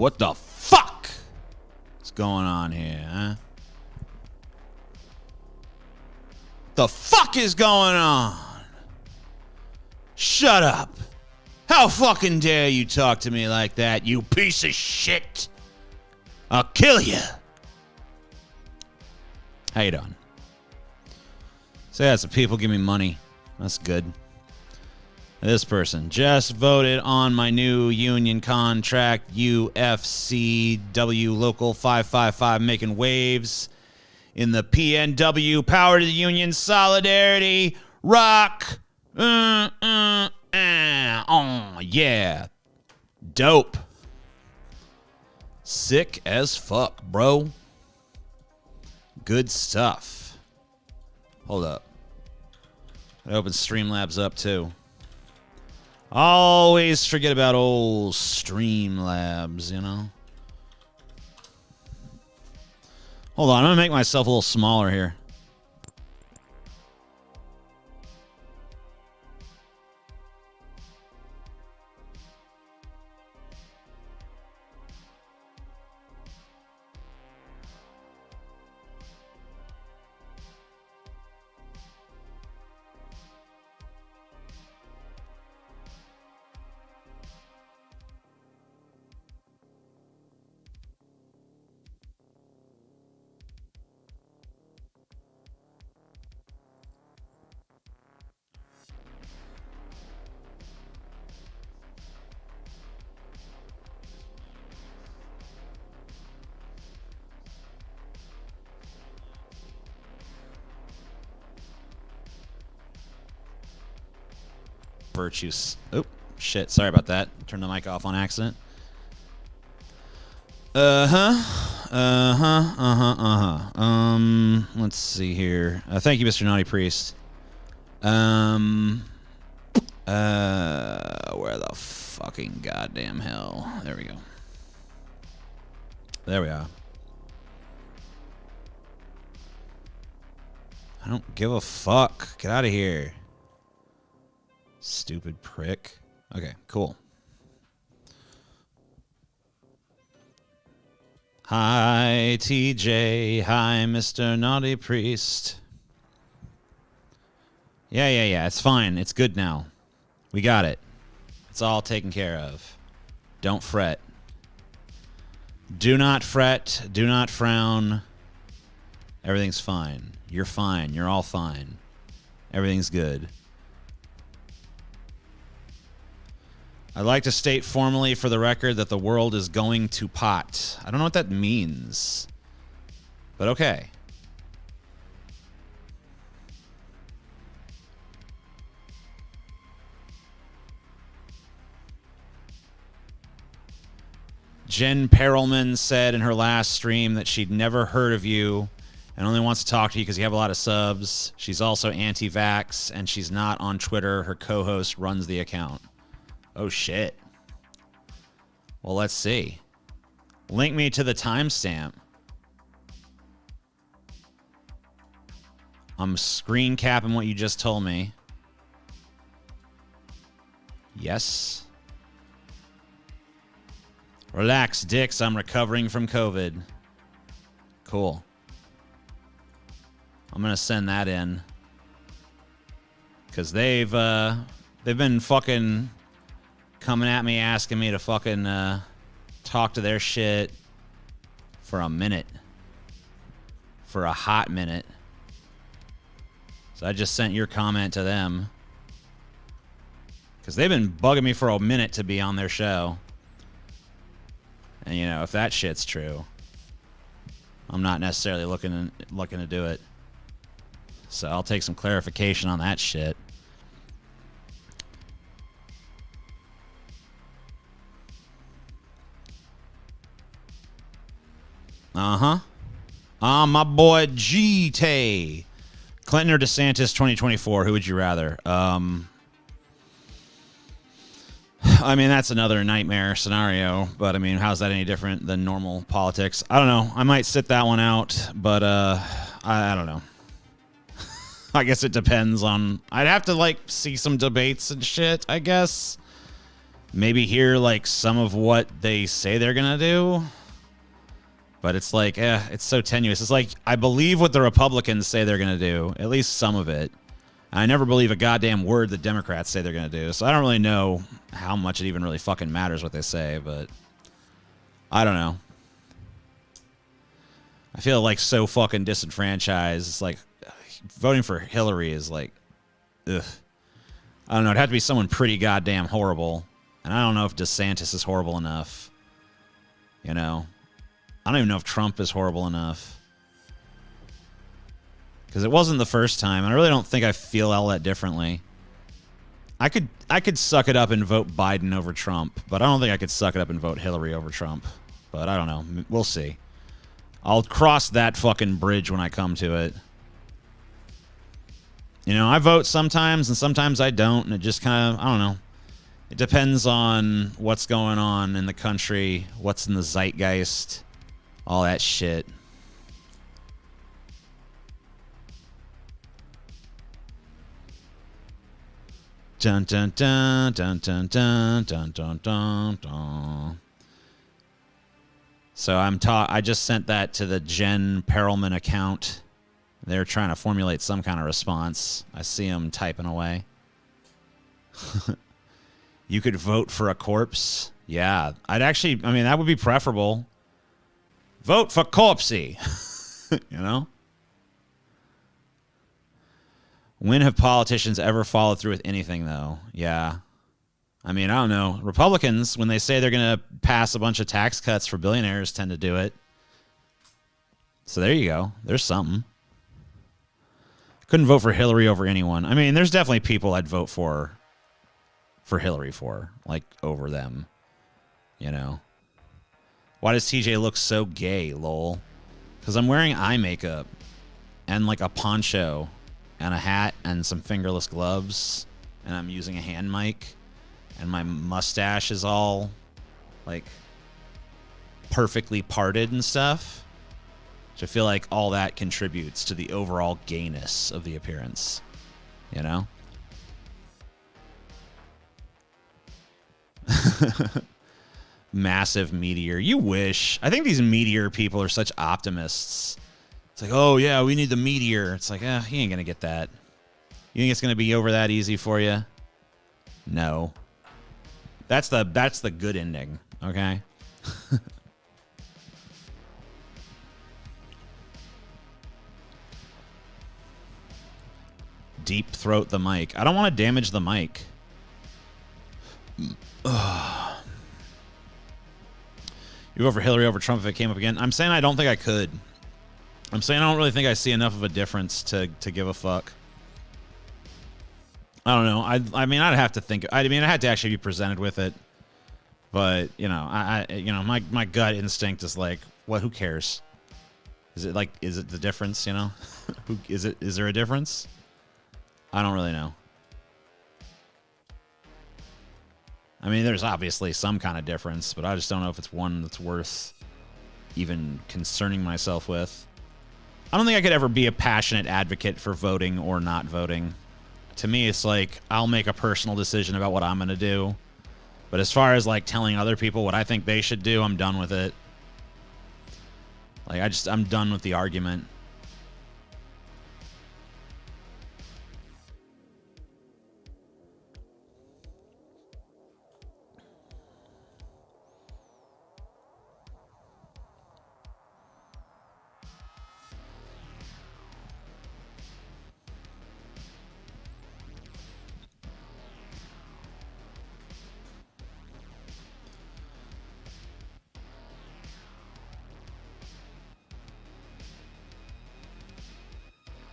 What the fuck is going on here, huh? The fuck is going on? Shut up. How fucking dare you talk to me like that, you piece of shit? I'll kill you. How you doing? So yeah, some people give me money. That's good. This person just voted on my new union contract, UFCW Local 555, making waves in the PNW. Power to the union, solidarity, rock. Oh, yeah. Dope. Sick as fuck, bro. Good stuff. Hold up. I opened Streamlabs up, too. Always forget about old Streamlabs, you know? Hold on, I'm going to make myself a little smaller here. Virtues. Oh, shit. Sorry about that. Turned the mic off on accident. Let's see here. Thank you, Mr. Naughty Priest. Where the fucking goddamn hell? There we go. There we are. I don't give a fuck. Get out of here. Stupid prick. Okay, cool. Hi, TJ. Hi, Mr. Naughty Priest. Yeah. It's fine. It's good now. We got it. It's all taken care of. Don't fret. Do not fret. Do not frown. Everything's fine. You're fine. You're all fine. Everything's good. I'd like to state formally for the record that the world is going to pot. I don't know what that means, but okay. Jen Perelman said in her last stream that she'd never heard of you and only wants to talk to you because you have a lot of subs. She's also anti-vax, and she's not on Twitter. Her co-host runs the account. Oh, shit. Well, let's see. Link me to the timestamp. I'm screen capping what you just told me. Yes. Relax, dicks. I'm recovering from COVID. Cool. I'm going to send that in. Because they've been fucking coming at me, asking me to fucking talk to their shit for a minute. For a hot minute. So I just sent your comment to them. Because they've been bugging me for a minute to be on their show. And, you know, if that shit's true, I'm not necessarily looking to do it. So I'll take some clarification on that shit. My boy G-Tay. Clinton or DeSantis 2024, who would you rather? I mean, that's another nightmare scenario, but I mean, how's that any different than normal politics? I don't know. I might sit that one out, but I don't know. I guess it depends on... I'd have to, like, see some debates and shit, I guess. maybe hear like some of what they say they're gonna do. But it's like, it's so tenuous. It's like, I believe what the Republicans say they're going to do, at least some of it. I never believe a goddamn word the Democrats say they're going to do. So I don't really know how much it even really fucking matters what they say, but I don't know. I feel like so fucking disenfranchised. It's like, voting for Hillary is like, ugh. I don't know. It'd have to be someone pretty goddamn horrible. And I don't know if DeSantis is horrible enough. You know? I don't even know if Trump is horrible enough. Because it wasn't the first time. And I really don't think I feel all that differently. I could suck it up and vote Biden over Trump. But I don't think I could suck it up and vote Hillary over Trump. But I don't know. We'll see. I'll cross that fucking bridge when I come to it. You know, I vote sometimes and sometimes I don't. And it just kind of, I don't know. It depends on what's going on in the country. What's in the zeitgeist. All that shit. Dun dun dun dun dun dun dun dun dun dun. So I just sent that to the Jen Perelman account. They're trying to formulate some kind of response. I see them typing away. You could vote for a corpse. Yeah, I'd actually, I mean, that would be preferable. Vote for Corpsey. You know? When have politicians ever followed through with anything, though? Yeah. I mean, I don't know. Republicans, when they say they're going to pass a bunch of tax cuts for billionaires, tend to do it. So there you go. There's something. Couldn't vote for Hillary over anyone. I mean, there's definitely people I'd vote for Hillary for, like, over them. You know? Why does TJ look so gay, lol? Because I'm wearing eye makeup and like a poncho and a hat and some fingerless gloves, and I'm using a hand mic, and my mustache is all like perfectly parted and stuff. So I feel like all that contributes to the overall gayness of the appearance, you know? Massive meteor. You wish. I think these meteor people are such optimists. It's like, oh yeah, we need the meteor. It's like, he ain't gonna get that. You think it's gonna be over that easy for you? No. That's the good ending, okay? Deep throat the mic. I don't want to damage the mic. You vote for Hillary over Trump if it came up again? I'm saying I don't think I could. I'm saying I don't really think I see enough of a difference to give a fuck. I don't know. I mean, I'd have to think. I mean, I had to actually be presented with it. But, you know, my gut instinct is like, who cares? Is it the difference, you know? Is there a difference? I don't really know. I mean, there's obviously some kind of difference, but I just don't know if it's one that's worth even concerning myself with. I don't think I could ever be a passionate advocate for voting or not voting. To me, it's like, I'll make a personal decision about what I'm going to do. But as far as, like, telling other people what I think they should do, I'm done with it. Like, I'm done with the argument.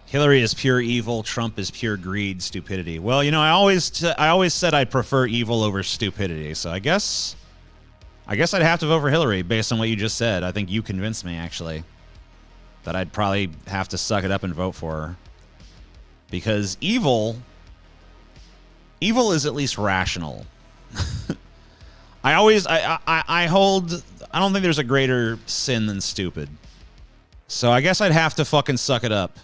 Hillary is pure evil. Trump is pure greed, stupidity. Well, you know, I always said I'd prefer evil over stupidity. So I guess I'd have to vote for Hillary based on what you just said. I think you convinced me, actually, that I'd probably have to suck it up and vote for her. Because evil is at least rational. I don't think there's a greater sin than stupid. So I guess I'd have to fucking suck it up.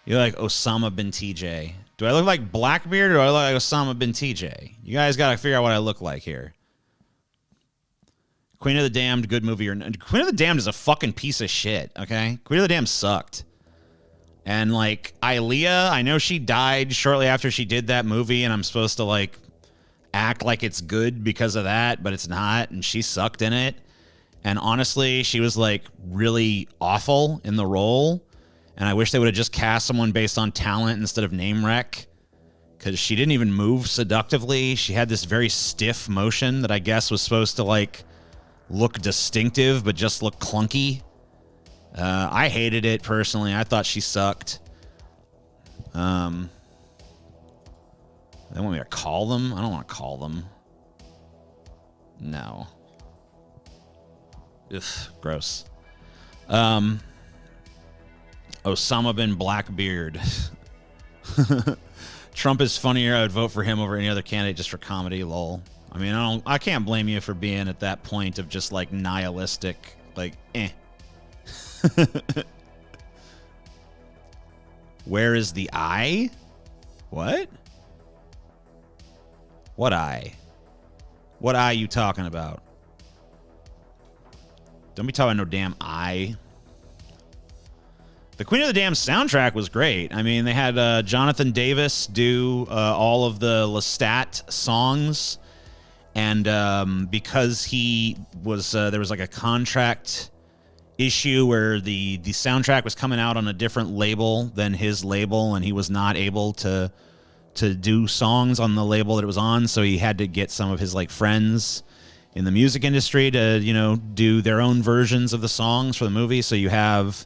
You're like Osama bin TJ. Do I look like Blackbeard or do I look like Osama bin TJ? You guys got to figure out what I look like here. Queen of the Damned, good movie or not? Queen of the Damned is a fucking piece of shit, okay? Queen of the Damned sucked. And, like, Aaliyah, I know she died shortly after she did that movie, and I'm supposed to, like, act like it's good because of that, but it's not, and she sucked in it. And honestly, she was, like, really awful in the role. And I wish they would have just cast someone based on talent instead of name rec. Because she didn't even move seductively. She had this very stiff motion that I guess was supposed to, like, look distinctive, but just look clunky. I hated it, personally. I thought she sucked. They want me to call them? I don't want to call them. No. Ugh, gross. Osama bin Blackbeard. Trump is funnier. I would vote for him over any other candidate just for comedy, lol. I mean, I can't blame you for being at that point of just like nihilistic, like, eh. Where is the eye? What? What eye? What eye you talking about? Don't be talking no damn eye. The Queen of the Damned soundtrack was great. I mean, they had Jonathan Davis do all of the Lestat songs. And because he was, there was like a contract issue where the soundtrack was coming out on a different label than his label, and he was not able to do songs on the label that it was on, so he had to get some of his like friends in the music industry to, you know, do their own versions of the songs for the movie. So you have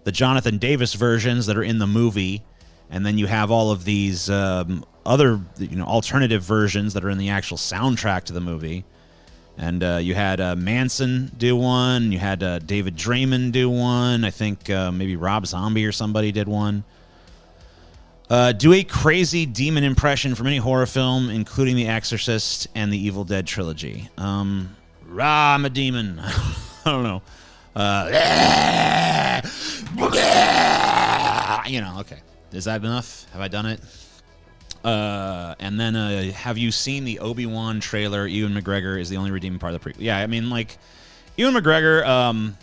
the Jonathan Davis versions that are in the movie, and then you have all of these other, you know, alternative versions that are in the actual soundtrack to the movie. And you had Manson do one. You had David Draymond do one. I think maybe Rob Zombie or somebody did one. Do a crazy demon impression from any horror film, including The Exorcist and the Evil Dead trilogy. I'm a demon. I don't know. You know, okay. Is that enough? Have I done it? And then, have you seen the Obi-Wan trailer? Ewan McGregor is the only redeeming part of the prequel. Yeah, I mean, like, Ewan McGregor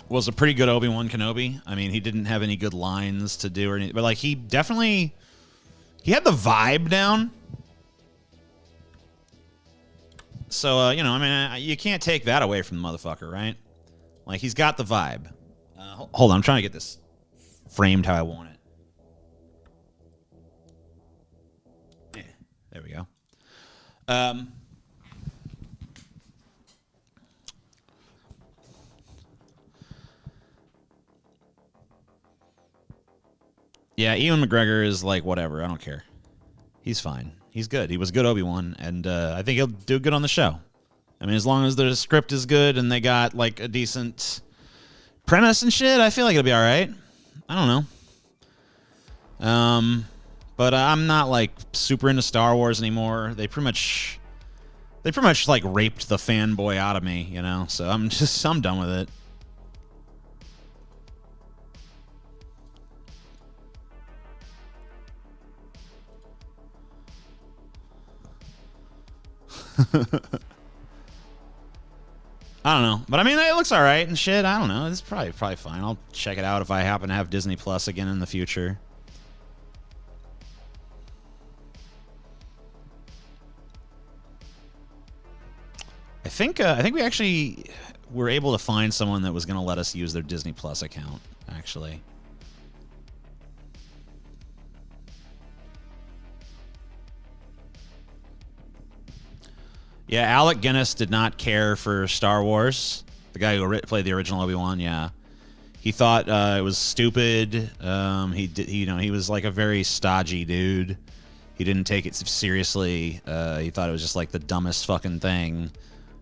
was a pretty good Obi-Wan Kenobi. I mean, he didn't have any good lines to do or anything, but like, he definitely, he had the vibe down. So, you know, I mean, you can't take that away from the motherfucker, right? Like, he's got the vibe. Hold on, I'm trying to get this framed how I want it. Yeah, there we go. Yeah, Ewan McGregor is like, whatever, I don't care. He's fine. He's good. He was good Obi-Wan, and I think he'll do good on the show. I mean, as long as the script is good and they got, like, a decent premise and shit, I feel like it'll be all right. I don't know. But I'm not, like, super into Star Wars anymore. They pretty much, like, raped the fanboy out of me, you know? So I'm done with it. I don't know, but I mean, it looks all right and shit. I don't know. It's probably fine. I'll check it out if I happen to have Disney Plus again in the future. I think we actually were able to find someone that was going to let us use their Disney Plus account, actually. Yeah, Alec Guinness did not care for Star Wars. The guy who played the original Obi-Wan, yeah. He thought it was stupid. He was like a very stodgy dude. He didn't take it seriously. He thought it was just like the dumbest fucking thing.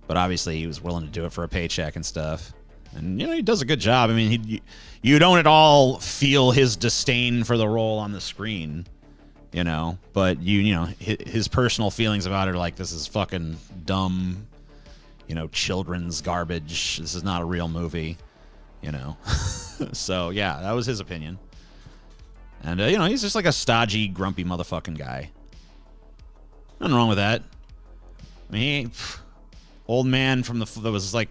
But obviously he was willing to do it for a paycheck and stuff. And, you know, he does a good job. I mean, you don't at all feel his disdain for the role on the screen. You know, but you know, his personal feelings about it are like, this is fucking dumb, you know, children's garbage. This is not a real movie, you know. So, yeah, that was his opinion. And, you know, he's just like a stodgy, grumpy motherfucking guy. Nothing wrong with that. I mean, old man from that was like,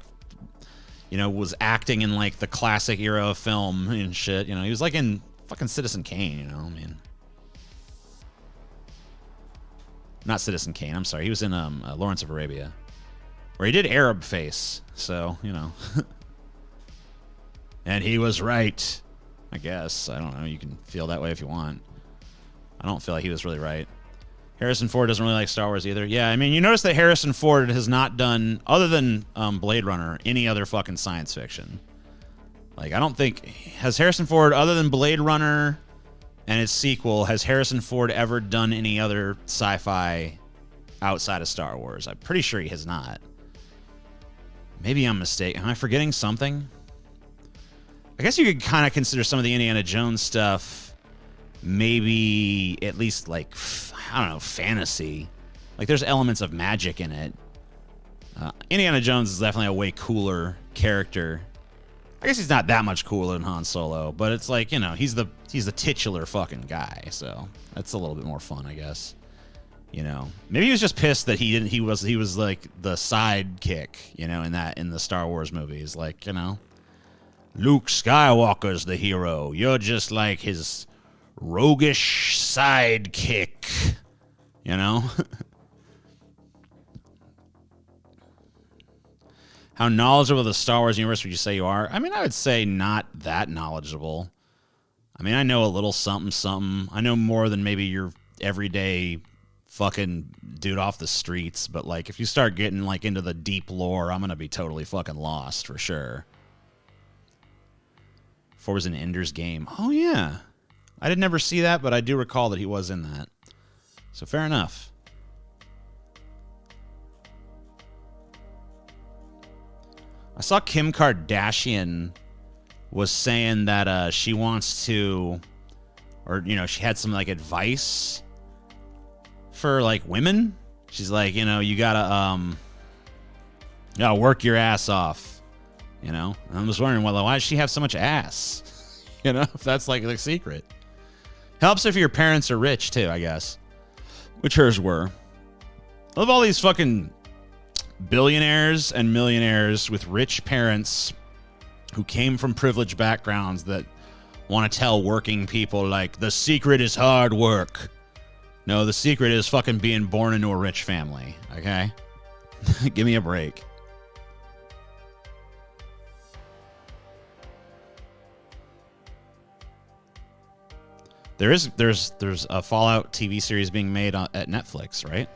you know, was acting in like the classic era of film and shit. You know, he was like in fucking Citizen Kane, you know, I mean. Not Citizen Kane, I'm sorry. He was in Lawrence of Arabia. Where he did Arab face, so, you know. And he was right, I guess. I don't know, you can feel that way if you want. I don't feel like he was really right. Harrison Ford doesn't really like Star Wars either. Yeah, I mean, you notice that Harrison Ford has not done, other than Blade Runner, any other fucking science fiction. Like, I don't think, has Harrison Ford, other than Blade Runner and its sequel, has Harrison Ford ever done any other sci-fi outside of Star Wars? I'm pretty sure he has not. Maybe I'm mistaken. Am I forgetting something? I guess you could kind of consider some of the Indiana Jones stuff maybe at least like, I don't know, fantasy. Like there's elements of magic in it. Indiana Jones is definitely a way cooler character. I guess he's not that much cooler than Han Solo, but it's like, you know, he's the titular fucking guy, so that's a little bit more fun, I guess. You know, maybe he was just pissed that he was like the sidekick, you know, in the Star Wars movies, like, you know, Luke Skywalker's the hero. You're just like his roguish sidekick, you know? How knowledgeable of the Star Wars universe would you say you are? I mean, I would say not that knowledgeable. I mean, I know a little something, something. I know more than maybe your everyday fucking dude off the streets, but like if you start getting like into the deep lore, I'm gonna be totally fucking lost for sure. Before was in Ender's Game. Oh yeah, I did never see that, but I do recall that he was in that. So fair enough. I saw Kim Kardashian was saying that she wants to, or you know, she had some like advice for like women. She's like, you know, you gotta work your ass off, you know. And I'm just wondering, well, why does she have so much ass? You know, if that's like the secret. Helps if your parents are rich too, I guess, which hers were. I love all these fucking billionaires and millionaires with rich parents who came from privileged backgrounds that want to tell working people like the secret is hard work. No, the secret is fucking being born into a rich family, okay? Give me a break. There's a Fallout TV series being made at Netflix, right?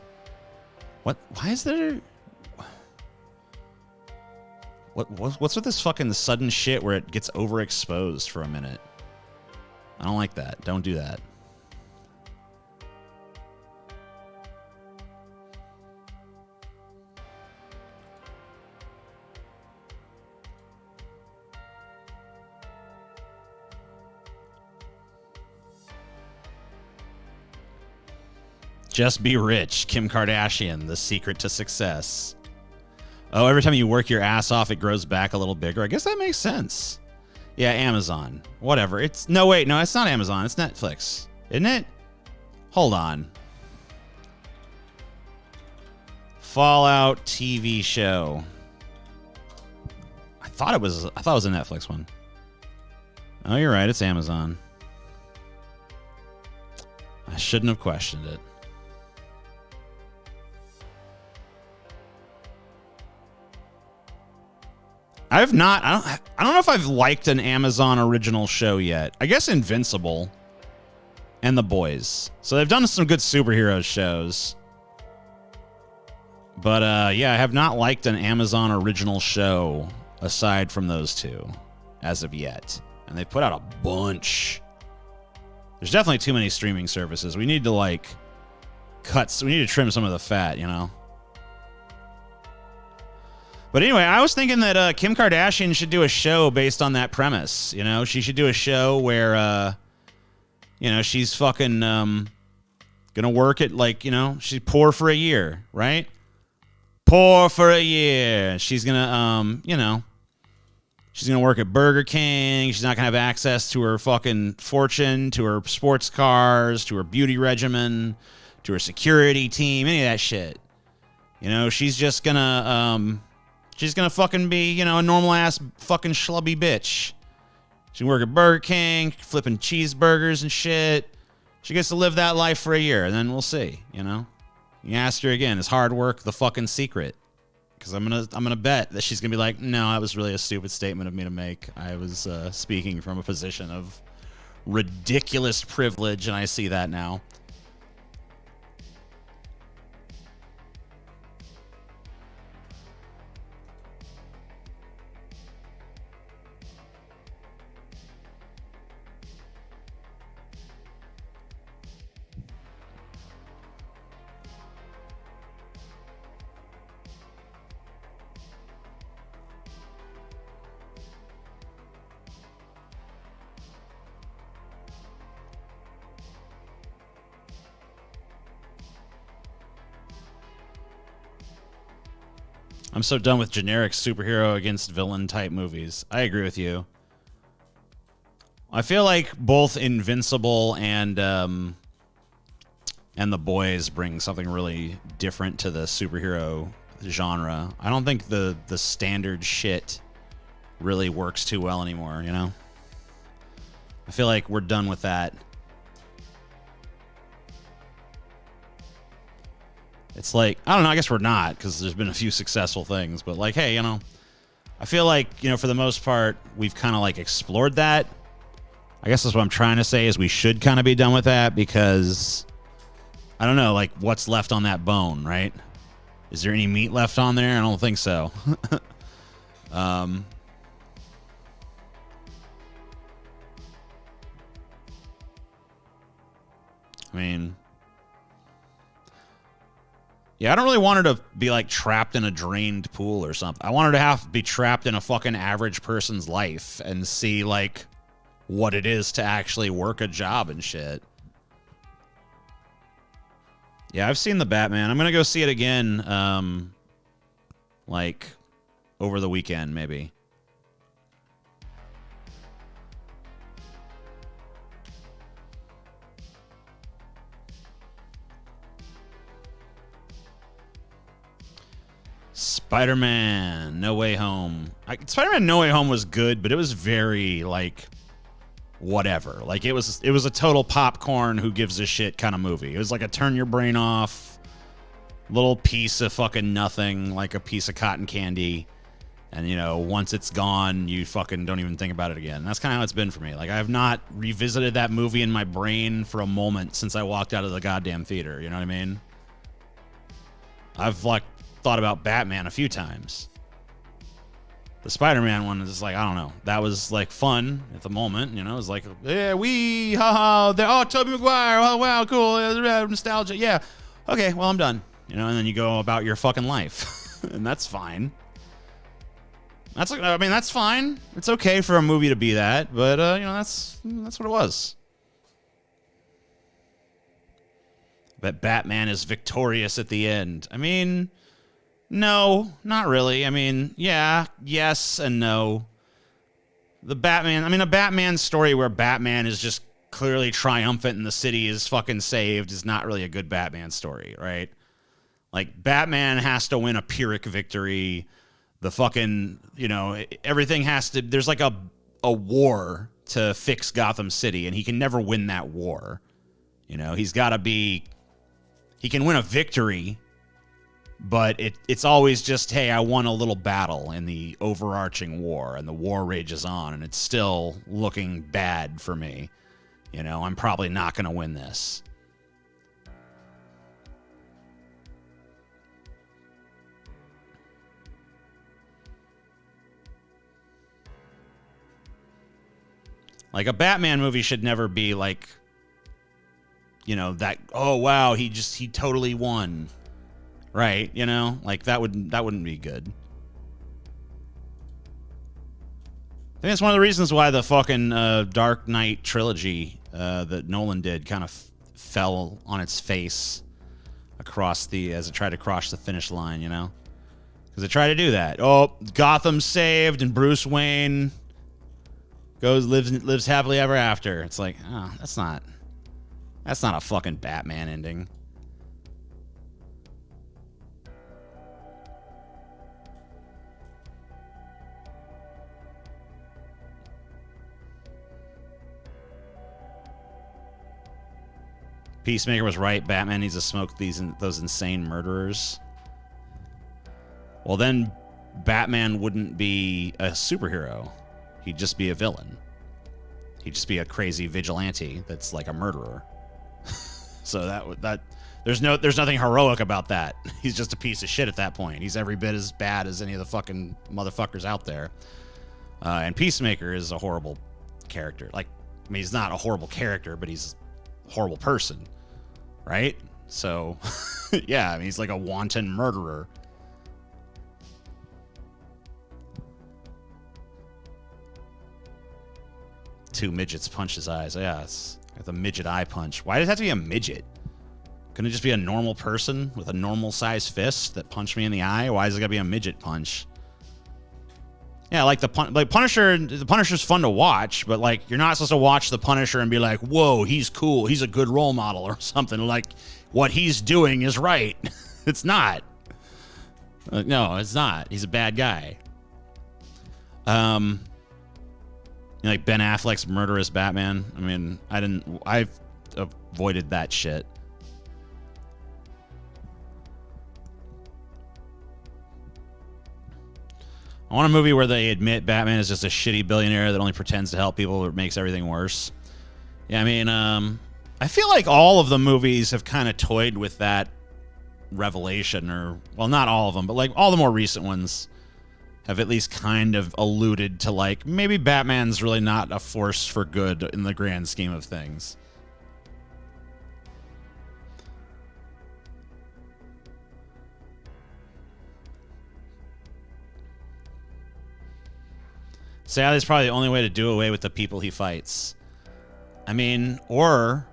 What? Why is there? What's with this fucking sudden shit where it gets overexposed for a minute? I don't like that. Don't do that. Just be rich. Kim Kardashian, the secret to success. Oh, every time you work your ass off, it grows back a little bigger. I guess that makes sense. Yeah, Amazon. Whatever. It's no, wait, no, it's not Amazon. It's Netflix, isn't it? Hold on. Fallout TV show. I thought it was a Netflix one. Oh, you're right. It's Amazon. I shouldn't have questioned it. I don't know if I've liked an Amazon original show yet. I guess Invincible and The Boys. So they've done some good superhero shows. But yeah, I have not liked an Amazon original show aside from those two as of yet. And they put out a bunch. There's definitely too many streaming services. We need to like we need to trim some of the fat, you know? But anyway, I was thinking that Kim Kardashian should do a show based on that premise. You know, she should do a show where, you know, she's fucking gonna work at like, you know, she's poor for a year, right? Poor for a year. She's gonna, you know, She's going to work at Burger King. She's not going to have access to her fucking fortune, to her sports cars, to her beauty regimen, to her security team, any of that shit. You know, she's just going to fucking be, you know, a normal ass fucking schlubby bitch. She can work at Burger King, flipping cheeseburgers and shit. She gets to live that life for a year, and then we'll see, you know? You ask her again, is hard work the fucking secret? Because I'm gonna bet that she's gonna be like, no, that was really a stupid statement of me to make. I was speaking from a position of ridiculous privilege, and I see that now. I'm so done with generic superhero against villain type movies. I agree with you. I feel like both Invincible and The Boys bring something really different to the superhero genre. I don't think the standard shit really works too well anymore, you know? I feel like we're done with that. It's like, I don't know, I guess we're not, because there's been a few successful things, but like, hey, you know, I feel like, you know, for the most part, we've kind of like explored that. I guess that's what I'm trying to say, is we should kind of be done with that, because I don't know, like, what's left on that bone, right? Is there any meat left on there? I don't think so. I mean, yeah, I don't really want her to be like trapped in a drained pool or something. I want her to have to be trapped in a fucking average person's life and see like what it is to actually work a job and shit. Yeah, I've seen the Batman. I'm gonna go see it again, like over the weekend maybe. Spider-Man No Way Home. Spider-Man No Way Home was good, but it was very like whatever. Like it was a total popcorn who gives a shit kind of movie. It was like a turn your brain off little piece of fucking nothing, like a piece of cotton candy. And you know, once it's gone, you fucking don't even think about it again. That's kind of how it's been for me. Like I have not revisited that movie in my brain for a moment since I walked out of the goddamn theater. You know what I mean? I've like thought about Batman a few times. The Spider-Man one is just like, I don't know. That was like fun at the moment, you know. It was like, yeah, haha, oh, Tobey Maguire, oh wow, cool, nostalgia, yeah. Okay, well I'm done, you know. And then you go about your fucking life, and that's fine. I mean, that's fine. It's okay for a movie to be that, but you know, that's what it was. But Batman is victorious at the end. I mean, no, not really. I mean, yeah, yes and no. A Batman story where Batman is just clearly triumphant and the city is fucking saved is not really a good Batman story, right? Like, Batman has to win a Pyrrhic victory. The fucking, you know, everything has to, there's like a war to fix Gotham City, and he can never win that war. You know, he can win a victory, but it's always just, hey, I won a little battle in the overarching war, and the war rages on, and it's still looking bad for me. You know, I'm probably not going to win this. Like, a Batman movie should never be like, you know, that, oh wow, he totally won. Right, you know? Like, that wouldn't be good. I think it's one of the reasons why the fucking Dark Knight trilogy that Nolan did kind of fell on its face as it tried to cross the finish line, you know? Because they try to do that. Oh, Gotham saved and Bruce Wayne lives happily ever after. It's like, oh, that's not a fucking Batman ending. Peacemaker was right. Batman needs to smoke those insane murderers. Well, then Batman wouldn't be a superhero. He'd just be a villain. He'd just be a crazy vigilante that's like a murderer. So that there's nothing heroic about that. He's just a piece of shit at that point. He's every bit as bad as any of the fucking motherfuckers out there. And Peacemaker is a horrible character. Like, I mean, he's not a horrible character, but he's a horrible person, right? So, yeah, I mean, he's like a wanton murderer. Two midgets punch his eyes. Yeah, it's the midget eye punch. Why does it have to be a midget? Couldn't it just be a normal person with a normal size fist that punched me in the eye? Why is it gotta be a midget punch? Yeah, like Punisher. The Punisher's fun to watch, but like you're not supposed to watch the Punisher and be like, "Whoa, he's cool. He's a good role model," or something. Like what he's doing is right. It's not. No, it's not. He's a bad guy. Like Ben Affleck's murderous Batman. I mean, I've avoided that shit. I want a movie where they admit Batman is just a shitty billionaire that only pretends to help people but makes everything worse. Yeah, I mean, I feel like all of the movies have kind of toyed with that revelation, or, well, not all of them, but like all the more recent ones have at least kind of alluded to, like, maybe Batman's really not a force for good in the grand scheme of things. Sadly, it's probably the only way to do away with the people he fights. I mean, or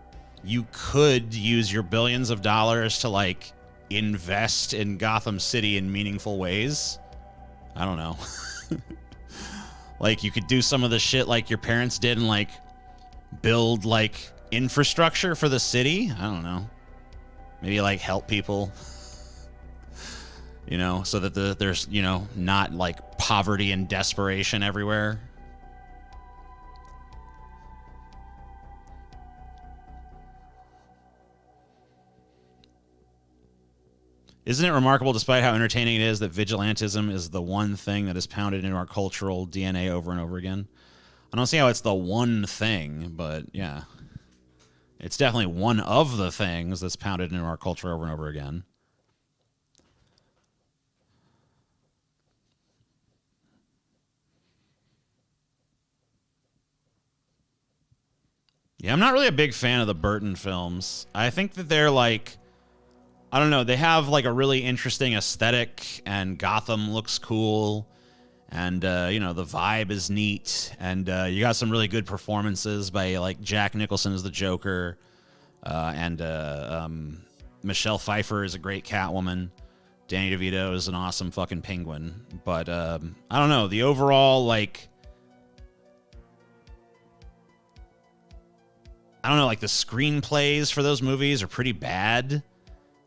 you could use your billions of dollars to, like, invest in Gotham City in meaningful ways. I don't know. Like, you could do some of the shit like your parents did and, like, build, like, infrastructure for the city. I don't know. Maybe, like, help people. You know, so that there's, you know, not, like, poverty and desperation everywhere. Isn't it remarkable, despite how entertaining it is, that vigilantism is the one thing that is pounded into our cultural DNA over and over again? I don't see how it's the one thing, but yeah. It's definitely one of the things that's pounded into our culture over and over again. Yeah, I'm not really a big fan of the Burton films. I think that they're like, I don't know, they have like a really interesting aesthetic, and Gotham looks cool, and you know, the vibe is neat, and you got some really good performances by like Jack Nicholson as the Joker, and Michelle Pfeiffer is a great Catwoman. Danny DeVito is an awesome fucking Penguin. But I don't know, the overall, like, I don't know, like the screenplays for those movies are pretty bad.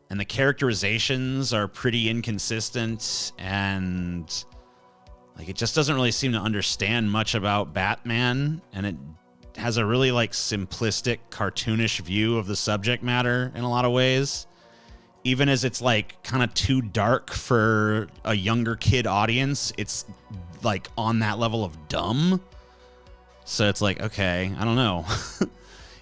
And the characterizations are pretty inconsistent, and like it just doesn't really seem to understand much about Batman, and it has a really like simplistic, cartoonish view of the subject matter in a lot of ways. Even as it's like kind of too dark for a younger kid audience, it's like on that level of dumb. So it's like, okay, I don't know.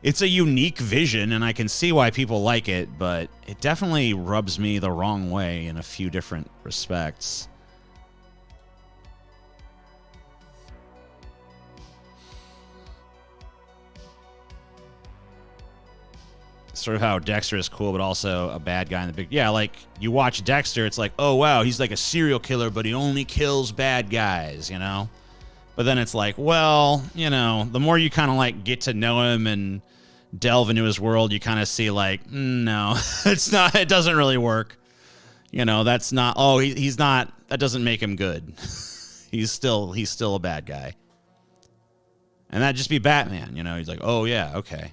It's a unique vision, and I can see why people like it, but it definitely rubs me the wrong way in a few different respects. Sort of how Dexter is cool, but also a bad guy in the big... Yeah, like, you watch Dexter, it's like, oh, wow, he's like a serial killer, but he only kills bad guys, you know? But then it's like, well, you know, the more you kind of, like, get to know him and delve into his world, you kind of see like, no, it's not, it doesn't really work. You know, that's not, oh, he's not, that doesn't make him good. He's still a bad guy. And that'd just be Batman, you know? He's like, oh, yeah, okay.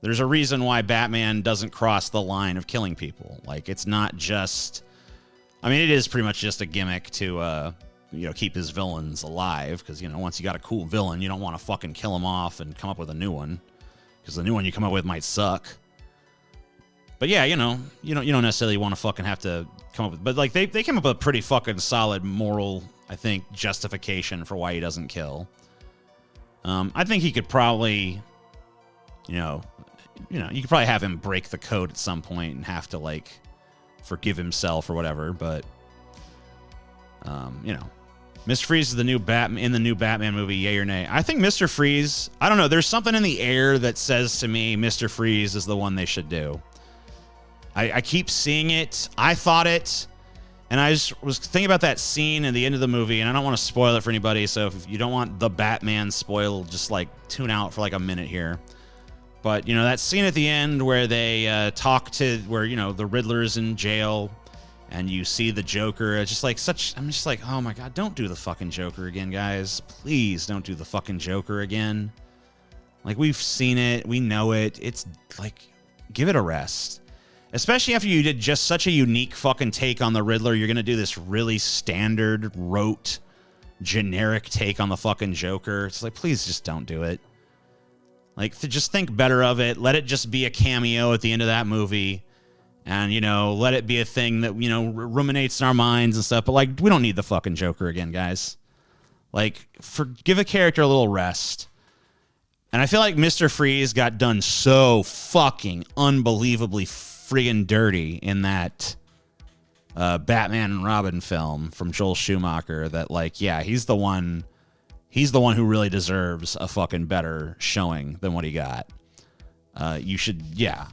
There's a reason why Batman doesn't cross the line of killing people. Like, it's not just... I mean, it is pretty much just a gimmick to, you know, keep his villains alive. Because, you know, once you got a cool villain, you don't want to fucking kill him off and come up with a new one. Because the new one you come up with might suck. But, yeah, you know, you don't necessarily want to fucking have to come up with... But, like, they came up with a pretty fucking solid moral, I think, justification for why he doesn't kill. I think he could probably, you know, you could probably have him break the code at some point and have to, like, forgive himself or whatever. But, you know, Mr. Freeze is the new in the new Batman movie, yay or nay? I think Mr. Freeze, I don't know, there's something in the air that says to me Mr. Freeze is the one they should do. I keep seeing it. I thought it. And I just was thinking about that scene at the end of the movie, and I don't want to spoil it for anybody, so if you don't want the Batman spoil, just, like, tune out for, like, a minute here. But, you know, that scene at the end where they talk to, where, you know, the Riddler's in jail, and you see the Joker, it's just, like, I'm just like, oh, my God, don't do the fucking Joker again, guys. Please don't do the fucking Joker again. Like, we've seen it. We know it. It's, like, give it a rest. Especially after you did just such a unique fucking take on the Riddler, you're going to do this really standard, rote, generic take on the fucking Joker. It's like, please just don't do it. Like, just think better of it. Let it just be a cameo at the end of that movie. And, you know, let it be a thing that, you know, ruminates in our minds and stuff. But, like, we don't need the fucking Joker again, guys. Like, give a character a little rest. And I feel like Mr. Freeze got done so fucking unbelievably friggin' dirty in that Batman and Robin film from Joel Schumacher that, like, yeah, he's the one who really deserves a fucking better showing than what he got. You should, yeah.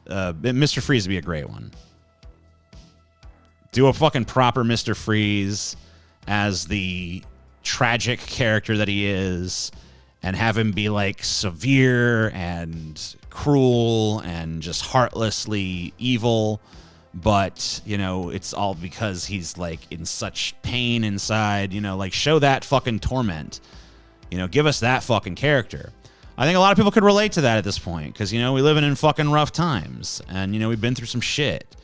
Mr. Freeze would be a great one. Do a fucking proper Mr. Freeze as the tragic character that he is, and have him be, like, severe and cruel and just heartlessly evil. But, you know, it's all because he's, like, in such pain inside. You know, like, show that fucking torment. You know, give us that fucking character. I think a lot of people could relate to that at this point because, you know, we live in fucking rough times. And, you know, we've been through some shit.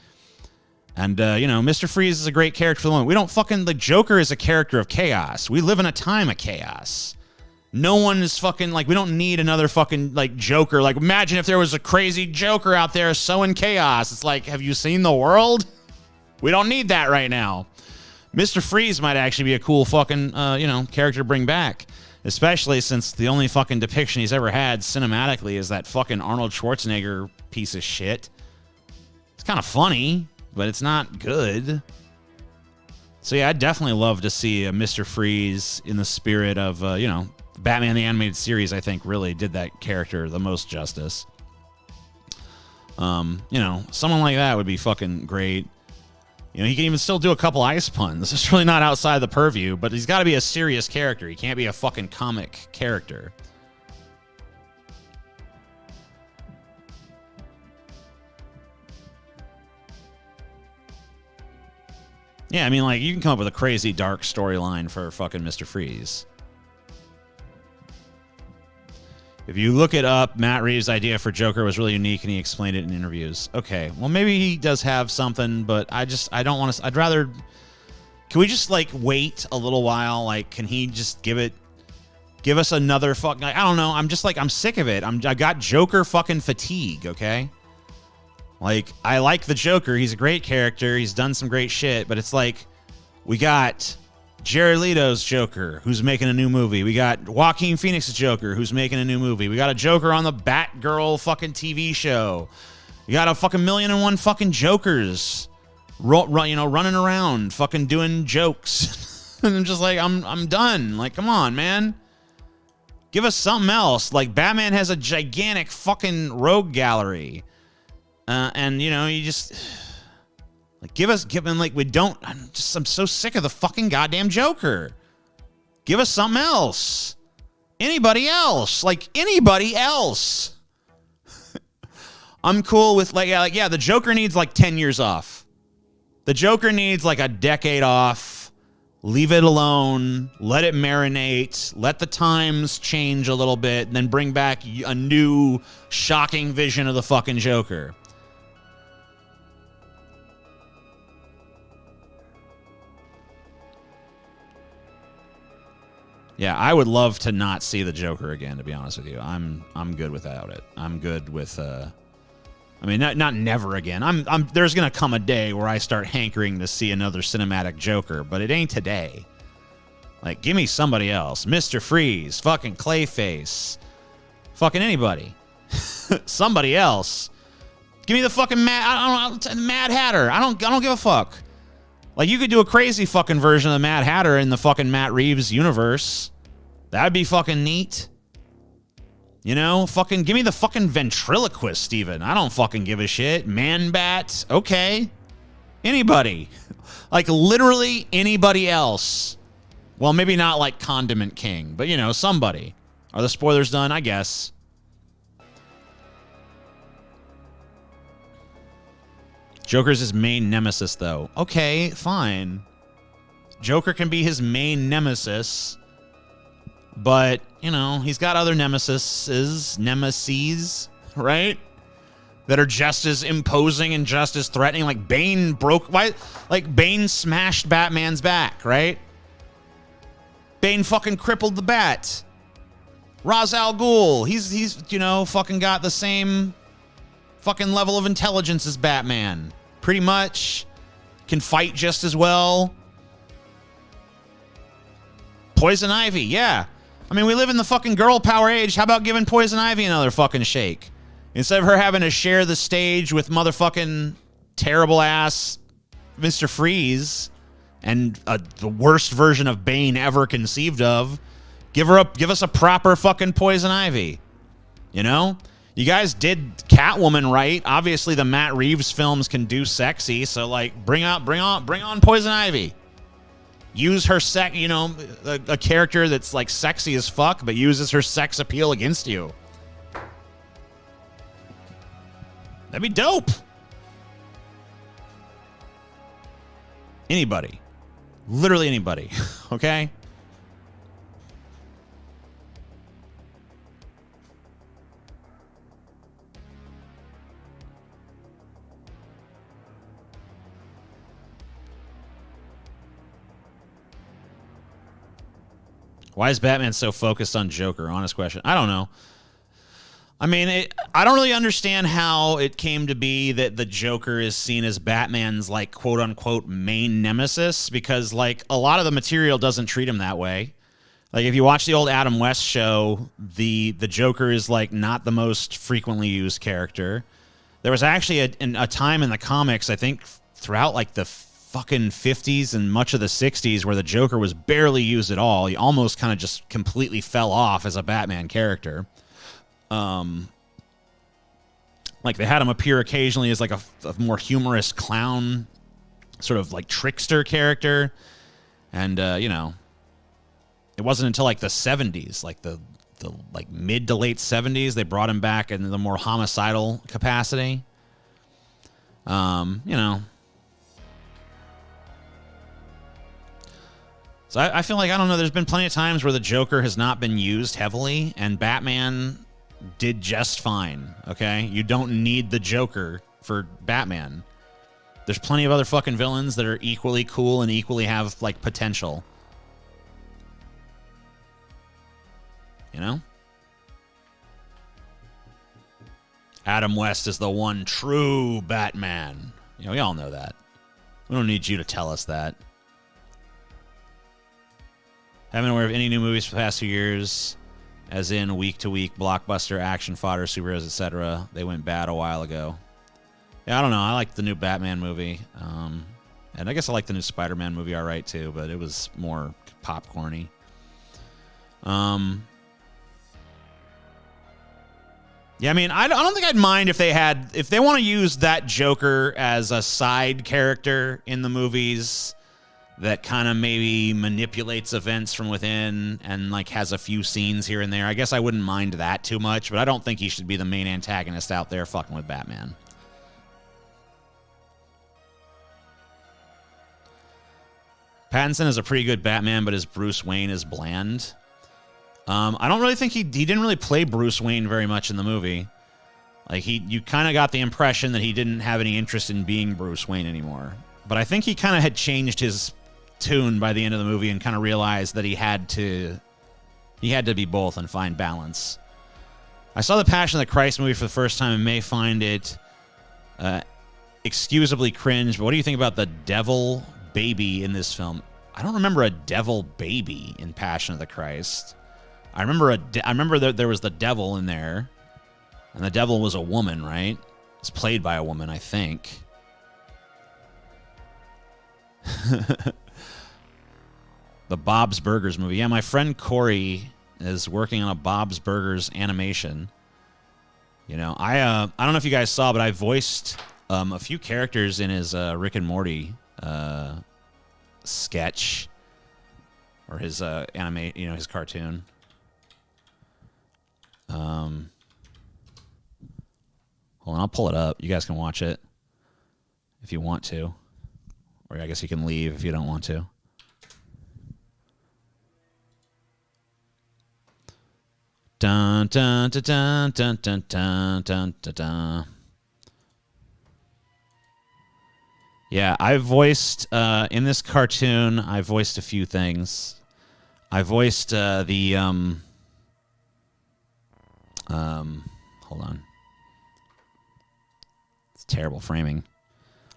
And, you know, Mr. Freeze is a great character for the moment. We don't fucking... The Joker is a character of chaos. We live in a time of chaos. No one is fucking, like, we don't need another fucking, like, Joker. Like, imagine if there was a crazy Joker out there sowing chaos. It's like, have you seen the world? We don't need that right now. Mr. Freeze might actually be a cool fucking, you know, character to bring back. Especially since the only fucking depiction he's ever had cinematically is that fucking Arnold Schwarzenegger piece of shit. It's kind of funny, but it's not good. So, yeah, I'd definitely love to see a Mr. Freeze in the spirit of, you know, Batman the Animated Series, I think, really did that character the most justice. You know, someone like that would be fucking great. You know, he can even still do a couple ice puns. It's really not outside the purview, but he's got to be a serious character. He can't be a fucking comic character. Yeah, I mean, like, you can come up with a crazy dark storyline for fucking Mr. Freeze. If you look it up, Matt Reeves' idea for Joker was really unique, and he explained it in interviews. Okay, well, maybe he does have something, but I don't want to... I'd rather... Can we just, like, wait a little while? Like, can he just give us another fucking... I don't know. I'm just, like, I'm sick of it. I got Joker fucking fatigue, okay? Like, I like the Joker. He's a great character. He's done some great shit, but it's like, we got... Jared Leto's Joker, who's making a new movie. We got Joaquin Phoenix's Joker, who's making a new movie. We got a Joker on the Batgirl fucking TV show. We got a fucking 1,000,001 fucking Jokers, you know, running around, fucking doing jokes. And I'm just like, I'm done. Like, come on, man. Give us something else. Like, Batman has a gigantic fucking rogue gallery. And, you know, you just... Like, give him, like, we don't, I'm so sick of the fucking goddamn Joker. Give us something else. Anybody else. Like, anybody else. I'm cool with, like, yeah, the Joker needs, like, 10 years off. The Joker needs, like, a decade off. Leave it alone. Let it marinate. Let the times change a little bit. And then bring back a new, shocking vision of the fucking Joker. Yeah, I would love to not see the Joker again, to be honest with you. I'm good without it. I'm good with... I mean, not never again. There's gonna come a day where I start hankering to see another cinematic Joker, but it ain't today. Like, give me somebody else, Mr. Freeze, fucking Clayface, fucking anybody, somebody else. Give me the fucking Mad Hatter. I don't give a fuck. Like, you could do a crazy fucking version of the Mad Hatter in the fucking Matt Reeves universe. That'd be fucking neat. You know, fucking give me the fucking ventriloquist, Steven. I don't fucking give a shit. Man-Bat, okay. Anybody. Like, literally anybody else. Well, maybe not like Condiment King, but, you know, somebody. Are the spoilers done? I guess. Joker's his main nemesis, though. Okay, fine. Joker can be his main nemesis. But, you know, he's got other nemeses, right? That are just as imposing and just as threatening. Like Bane Bane smashed Batman's back, right? Bane fucking crippled the Bat. Ra's al Ghul, he's you know, fucking got the same fucking level of intelligence as Batman. Pretty much. Can fight just as well. Poison Ivy, yeah. I mean, we live in the fucking girl power age. How about giving Poison Ivy another fucking shake? Instead of her having to share the stage with motherfucking terrible ass Mr. Freeze and the worst version of Bane ever conceived of, give us a proper fucking Poison Ivy. You know? You guys did Catwoman right. Obviously, the Matt Reeves films can do sexy, so like bring on Poison Ivy. Use her you know, a character that's like sexy as fuck, but uses her sex appeal against you. That'd be dope. Anybody. Literally anybody. Okay? Why is Batman so focused on Joker? Honest question. I don't know. I mean, I don't really understand how it came to be that the Joker is seen as Batman's, like, quote-unquote main nemesis, because, like, a lot of the material doesn't treat him that way. Like, if you watch the old Adam West show, the Joker is, like, not the most frequently used character. There was actually a time in the comics, I think, throughout, like, the fucking 50s and much of the 60s where the Joker was barely used at all. He almost kind of just completely fell off as a Batman character. Like they had him appear occasionally as like a more humorous clown, sort of like trickster character. And, you know, it wasn't until like the 70s, like the like mid to late 70s, they brought him back in the more homicidal capacity. You know, so I feel like, I don't know, there's been plenty of times where the Joker has not been used heavily, and Batman did just fine, okay? You don't need the Joker for Batman. There's plenty of other fucking villains that are equally cool and equally have, like, potential. You know? Adam West is the one true Batman. You know, we all know that. We don't need you to tell us that. Haven't been aware of any new movies for the past 2 years, as in week-to-week blockbuster, action fodder, superheroes, etc. They went bad a while ago. Yeah, I don't know. I like the new Batman movie. And I guess I like the new Spider-Man movie all right, too, but it was more popcorny. Yeah, I mean, I don't think I'd mind if they want to use that Joker as a side character in the movies that kind of maybe manipulates events from within and like has a few scenes here and there. I guess I wouldn't mind that too much, but I don't think he should be the main antagonist out there fucking with Batman. Pattinson is a pretty good Batman, but his Bruce Wayne is bland. I don't really think he didn't really play Bruce Wayne very much in the movie. Like you kind of got the impression that he didn't have any interest in being Bruce Wayne anymore. But I think he kind of had changed his tune by the end of the movie and kind of realized that he had to be both and find balance. I saw the Passion of the Christ movie for the first time and may find it excusably cringe. But what do you think about the devil baby in this film? I don't remember a devil baby in Passion of the Christ. I remember that there was the devil in there, and the devil was a woman, right? It's played by a woman, I think. The Bob's Burgers movie. Yeah, my friend Corey is working on a Bob's Burgers animation. You know, I don't know if you guys saw, but I voiced a few characters in his Rick and Morty sketch, or his his cartoon. Hold on, I'll pull it up. You guys can watch it if you want to, or I guess you can leave if you don't want to. Dun dun dun dun dun dun dun dun dun dun. Yeah, I voiced in this cartoon. I voiced a few things. I voiced the hold on. It's terrible framing.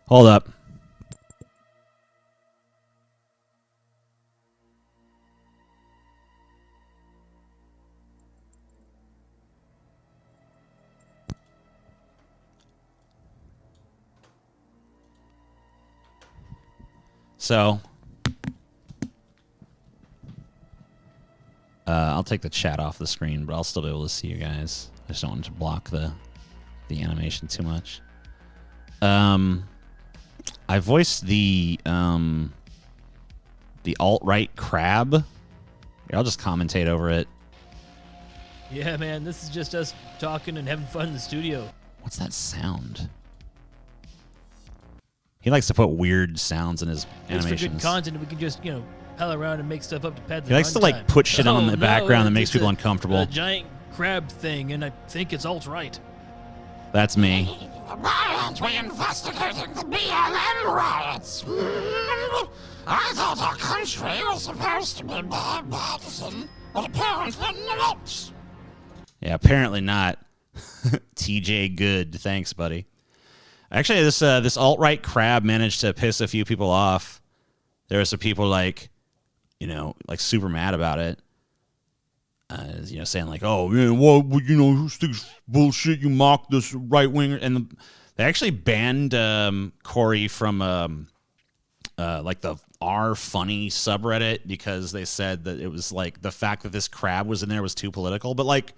Hold up. So, I'll take the chat off the screen, but I'll still be able to see you guys. I just don't want to block the animation too much. I voiced the alt-right crab. Here, I'll just commentate over it. Yeah, man, this is just us talking and having fun in the studio. What's that sound? He likes to put weird sounds in his animations. It's for good content. We can just, pal around and make stuff up to pad the He likes to like put shit on in the background that makes people uncomfortable. A giant crab thing, and I think it's alt-right. That's me. Why aren't we investigating the BLM riots? I thought our country was supposed to be bipartisan, but apparently not. Yeah, apparently not. TJ Good, thanks, buddy. Actually, this alt-right crab managed to piss a few people off. There were some people like super mad about it. Saying like, "Oh man, well, who's this bullshit? You mock this right winger." And they actually banned Corey from like the R Funny subreddit because they said that it was like the fact that this crab was in there was too political. But like,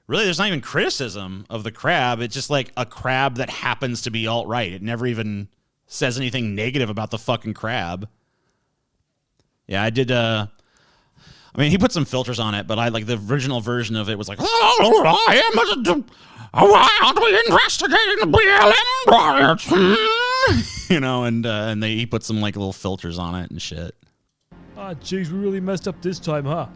really, there's not even criticism of the crab. It's just like a crab that happens to be alt-right. It never even says anything negative about the fucking crab. Yeah, I did. He put some filters on it, but I like the original version of it was like, "Oh, why aren't we investigating the BLM riots?" And he put some like little filters on it and shit. Ah, jeez, we really messed up this time, huh?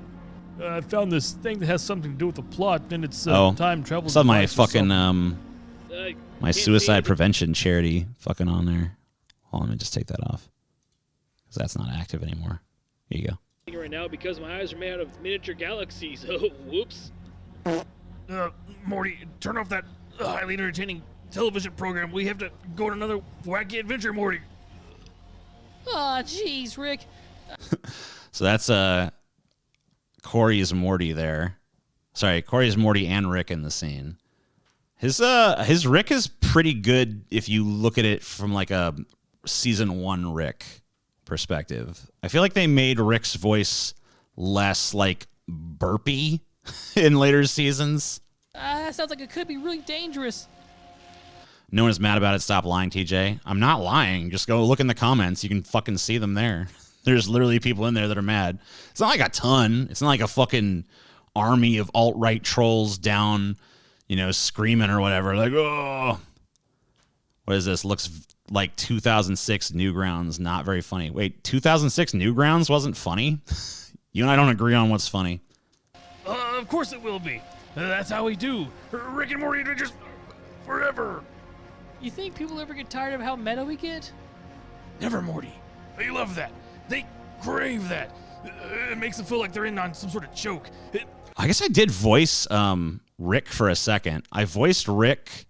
I found this thing that has something to do with the plot, and it's time travel. I saw my fucking my suicide prevention charity fucking on there. Hold on, let me just take that off because that's not active anymore. Here you go. Right now because my eyes are made out of miniature galaxies. Oh, whoops. Morty, turn off that highly entertaining television program. We have to go on another wacky adventure, Morty. Aw, jeez, Rick. So that's Corey's Morty there. Sorry, Corey's Morty and Rick in the scene. His Rick is pretty good if you look at it from like a season 1 Rick perspective. I feel like they made Rick's voice less like burpy in later seasons. That sounds like it could be really dangerous. No one is mad about it. Stop lying, TJ. I'm not lying. Just go look in the comments. You can fucking see them there. There's literally people in there that are mad. It's not like a ton. It's not like a fucking army of alt-right trolls down, screaming or whatever. Like, oh, what is this? Looks like 2006 Newgrounds not very funny. Wait, 2006 Newgrounds wasn't funny? You and I don't agree on what's funny. Of course it will be. That's how we do. Rick and Morty Adventures forever. You think people ever get tired of how meta we get? Never, Morty. They love that. They crave that. It makes them feel like they're in on some sort of joke. I guess I did voice Rick for a second. I voiced Rick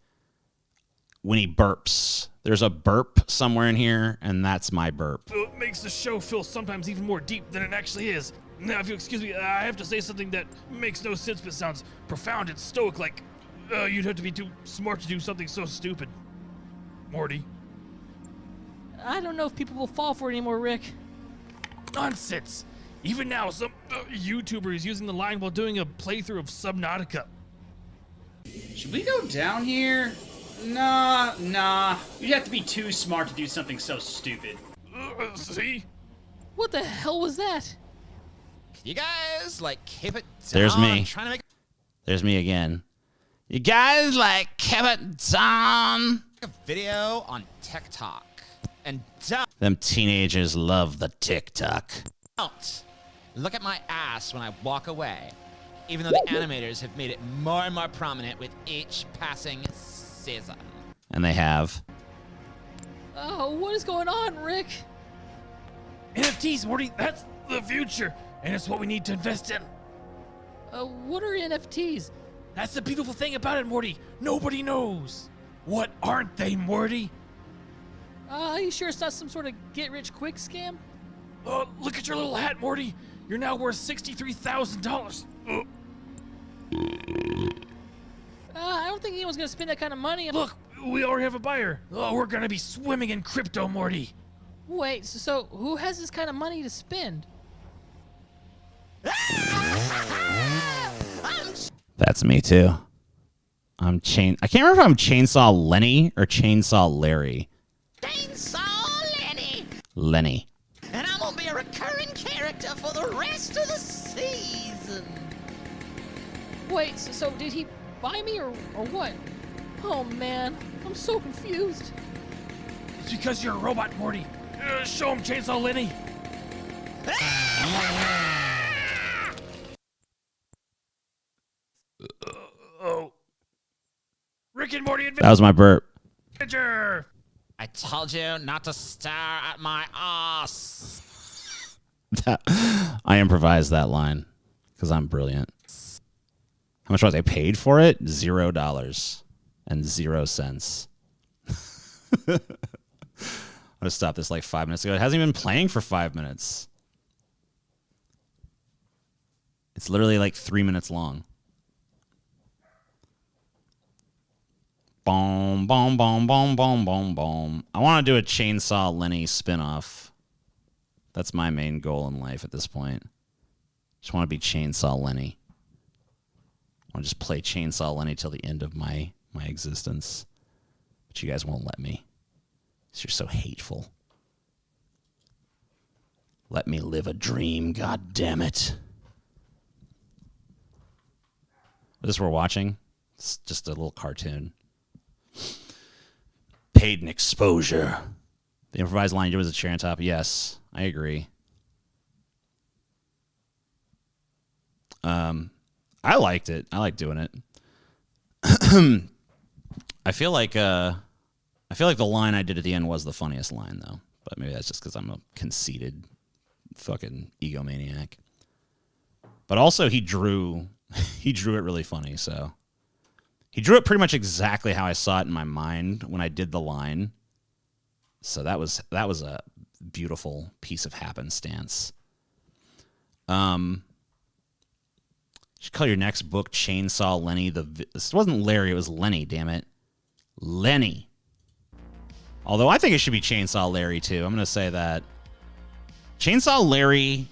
when he burps. There's a burp somewhere in here, and that's my burp. It makes the show feel sometimes even more deep than it actually is. Now, if you excuse me, I have to say something that makes no sense but sounds profound and stoic, like you'd have to be too smart to do something so stupid. Morty. I don't know if people will fall for it anymore, Rick. Nonsense. Even now, some YouTuber is using the line while doing a playthrough of Subnautica. Should we go down here? Nah. You'd have to be too smart to do something so stupid. See? What the hell was that? You guys, like, keep it down. There's me. I'm trying to make There's me again. You guys like keep it down. a video on TikTok. And don't Them teenagers love the TikTok. look at my ass when I walk away. Even though the animators have made it more and more prominent with each passing season. And they have. Oh, what is going on, Rick? NFTs, Morty, that's the future. And it's what we need to invest in. What are NFTs? That's the beautiful thing about it, Morty. Nobody knows. What aren't they, Morty? Are you sure it's not some sort of get-rich-quick scam? Look at your little hat, Morty. You're now worth $63,000. I don't think anyone's gonna spend that kind of money. Look, we already have a buyer. Oh, we're gonna be swimming in crypto, Morty. Wait, so who has this kind of money to spend? That's me too. I can't remember if I'm Chainsaw Lenny or Chainsaw Larry. Chainsaw Lenny. Lenny. And I'm gonna be a recurring character for the rest of the season. Wait, so did he buy me or what? Oh man, I'm so confused. It's because you're a robot, Morty. Show him Chainsaw Lenny. Oh. Rick and Morty That was my burp. Adventure. I told you not to stare at my ass. I improvised that line because I'm brilliant. How much was I paid for it? $0 and 0 cents. I just stopped this like 5 minutes ago. It hasn't even been playing for 5 minutes. It's literally like 3 minutes long. Boom, boom, boom, boom, boom, boom, boom. I want to do a Chainsaw Lenny spinoff. That's my main goal in life at this point. Just want to be Chainsaw Lenny. I want to just play Chainsaw Lenny till the end of my existence. But you guys won't let me. Because you're so hateful. Let me live a dream, god damn it. This we're watching? It's just a little cartoon. Paid in exposure. The improvised line, you was a chair on top. Yes, I agree. I liked it. I like doing it. I feel like the line I did at the end was the funniest line though. But maybe that's just because I'm a conceited fucking egomaniac. But also he drew it really funny, so he drew it pretty much exactly how I saw it in my mind when I did the line. So that was a beautiful piece of happenstance. You should call your next book Chainsaw Lenny. This wasn't Larry, it was Lenny, damn it. Lenny. Although I think it should be Chainsaw Larry too. I'm going to say that. Chainsaw Larry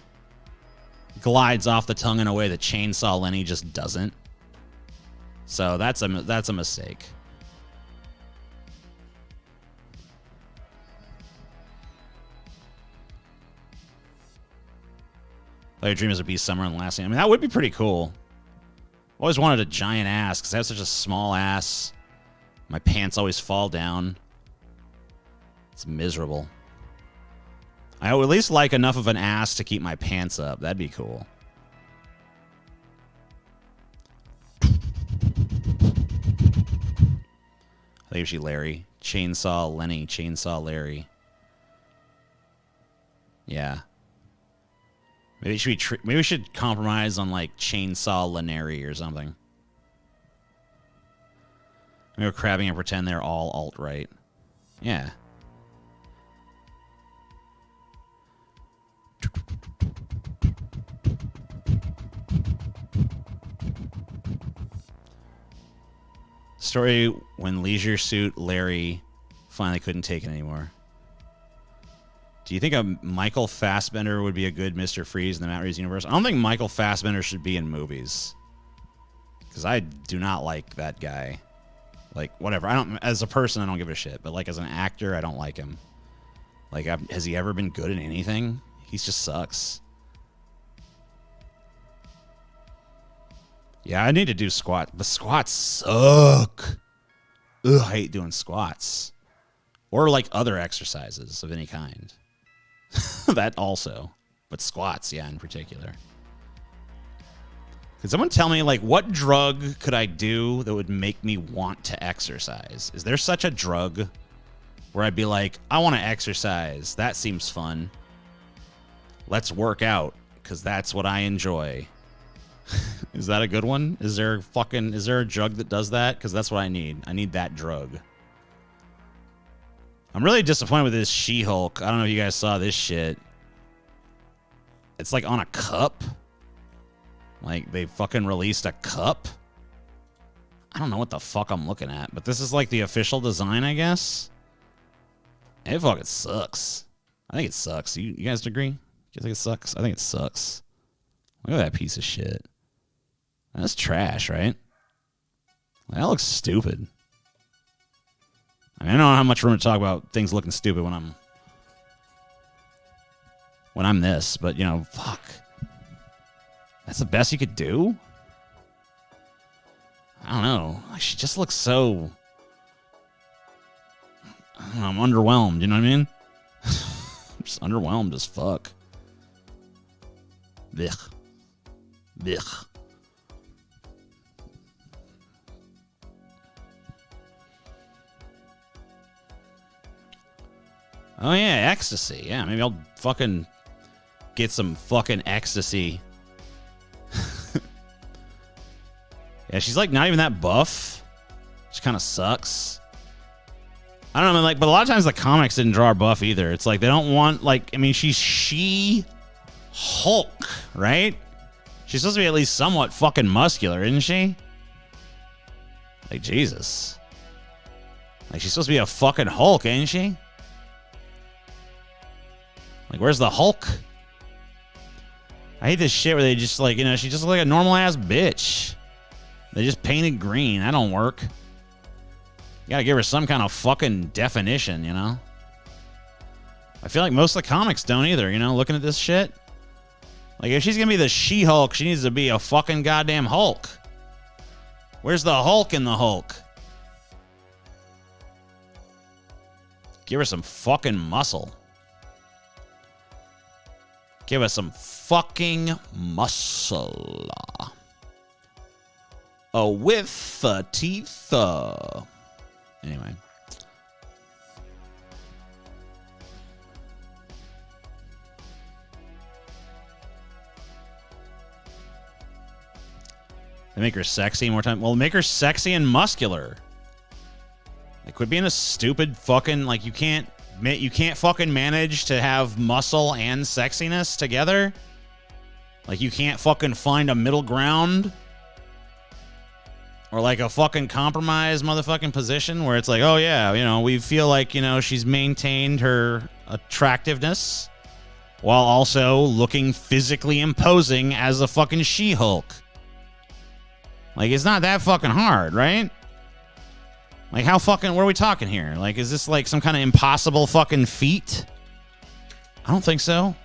glides off the tongue in a way that Chainsaw Lenny just doesn't. So that's a mistake. Your dream is to be summer and last. I mean, that would be pretty cool. Always wanted a giant ass because I have such a small ass. My pants always fall down. It's miserable. I would at least like enough of an ass to keep my pants up. That'd be cool. I think she Larry. Chainsaw Lenny. Chainsaw Larry. Yeah. Maybe we should compromise on like Chainsaw Lenary or something. Maybe we're crabbing and pretend they're all alt-right. Yeah. Story when Leisure Suit Larry finally couldn't take it anymore. Do you think a Michael Fassbender would be a good Mr. Freeze in the Matt Reeves universe? I don't think Michael Fassbender should be in movies. Because I do not like that guy. Like, whatever. As a person, I don't give a shit. But, like, as an actor, I don't like him. Like, has he ever been good in anything? He just sucks. Yeah, I need to do squats. But squats suck. Ugh, I hate doing squats. Or, like, other exercises of any kind. That also. But squats, yeah, in particular. Could someone tell me, like, what drug could I do that would make me want to exercise? Is there such a drug where I'd be like, I want to exercise. That seems fun. Let's work out, because that's what I enjoy. Is that a good one? Is there a drug that does that? Because that's what I need. I need that drug. I'm really disappointed with this She-Hulk. I don't know if you guys saw this shit. It's like on a cup. Like, they fucking released a cup? I don't know what the fuck I'm looking at, but this is like the official design, I guess? It fucking sucks. I think it sucks. You guys agree? You think it sucks? I think it sucks. Look at that piece of shit. That's trash, right? That looks stupid. I mean, I don't have much room to talk about things looking stupid when I'm this, but, you know, fuck. That's the best you could do? I don't know. Like, she just looks so... I don't know, I'm underwhelmed, you know what I mean? I'm just underwhelmed as fuck. Blech. Blech. Oh yeah, ecstasy. Yeah, maybe I'll fucking get some fucking ecstasy. Yeah, she's like not even that buff. She kind of sucks. I don't know, like, but a lot of times the comics didn't draw her buff either. It's like they don't want, like, I mean, she's She-Hulk, right? She's supposed to be at least somewhat fucking muscular, isn't she? Like, Jesus. Like, she's supposed to be a fucking Hulk, ain't she? Like, where's the Hulk? I hate this shit where they just, like, you know, she's just like a normal-ass bitch. They just painted green. That don't work. You gotta give her some kind of fucking definition, you know? I feel like most of the comics don't either, you know, looking at this shit. Like, if she's gonna be the She-Hulk, she needs to be a fucking goddamn Hulk. Where's the Hulk in the Hulk? Give her some fucking muscle. Give us some fucking muscle. Oh, with the teeth. Anyway. They make her sexy more time. Well, make her sexy and muscular. Like, quit being a stupid fucking, like, you can't fucking manage to have muscle and sexiness together. Like, you can't fucking find a middle ground. Or like a fucking compromise motherfucking position where it's like, oh yeah, you know, we feel like, you know, she's maintained her attractiveness while also looking physically imposing as a fucking She-Hulk. Like, it's not that fucking hard, right? Like, how fucking, what are we talking here? Like, is this like some kind of impossible fucking feat? I don't think so.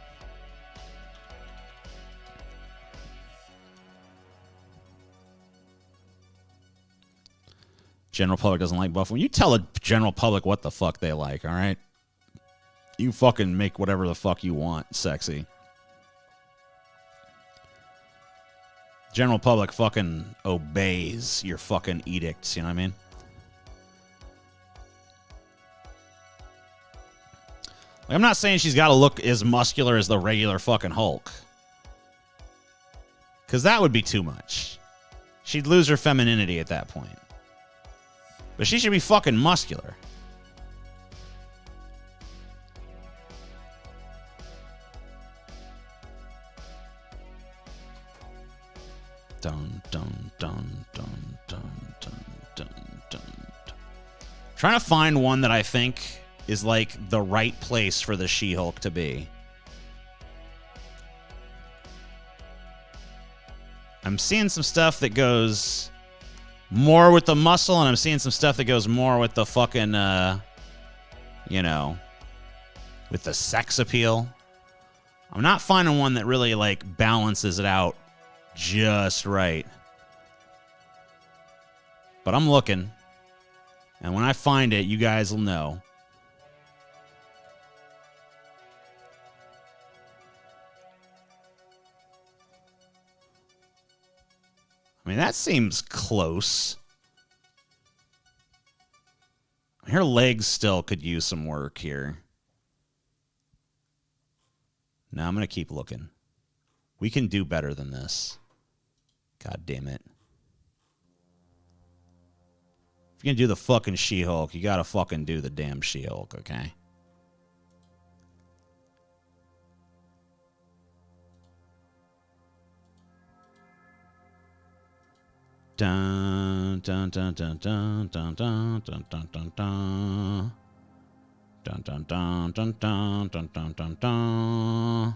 General public doesn't like buff. When you tell the general public what the fuck they like, all right? You fucking make whatever the fuck you want sexy. General public fucking obeys your fucking edicts, you know what I mean? Like, I'm not saying she's got to look as muscular as the regular fucking Hulk. Because that would be too much. She'd lose her femininity at that point. But she should be fucking muscular. Dun, dun, dun, dun, dun, dun, dun, dun. Trying to find one that I think is like the right place for the She-Hulk to be. I'm seeing some stuff that goes more with the muscle, and I'm seeing some stuff that goes more with the fucking, you know, with the sex appeal. I'm not finding one that really, like, balances it out just right. But I'm looking. And when I find it, you guys will know. I mean, that seems close. Her legs still could use some work here. No, I'm going to keep looking. We can do better than this. God damn it. If you're going to do the fucking She-Hulk, you got to fucking do the damn She-Hulk, okay? Dun dun dun dun dun dun dun dun dun dun dun. Dun dun dun dun dun dun dun dun dun.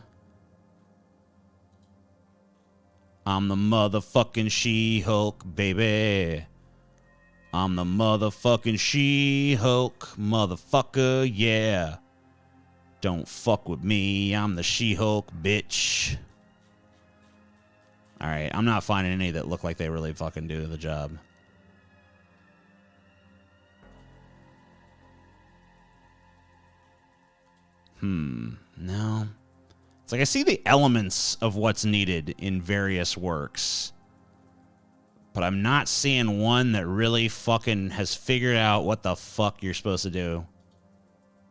I'm the motherfucking She-Hulk, baby. I'm the motherfucking She-Hulk, motherfucker, yeah. Don't fuck with me, I'm the She-Hulk, bitch. Alright, I'm not finding any that look like they really fucking do the job. No. It's like I see the elements of what's needed in various works. But I'm not seeing one that really fucking has figured out what the fuck you're supposed to do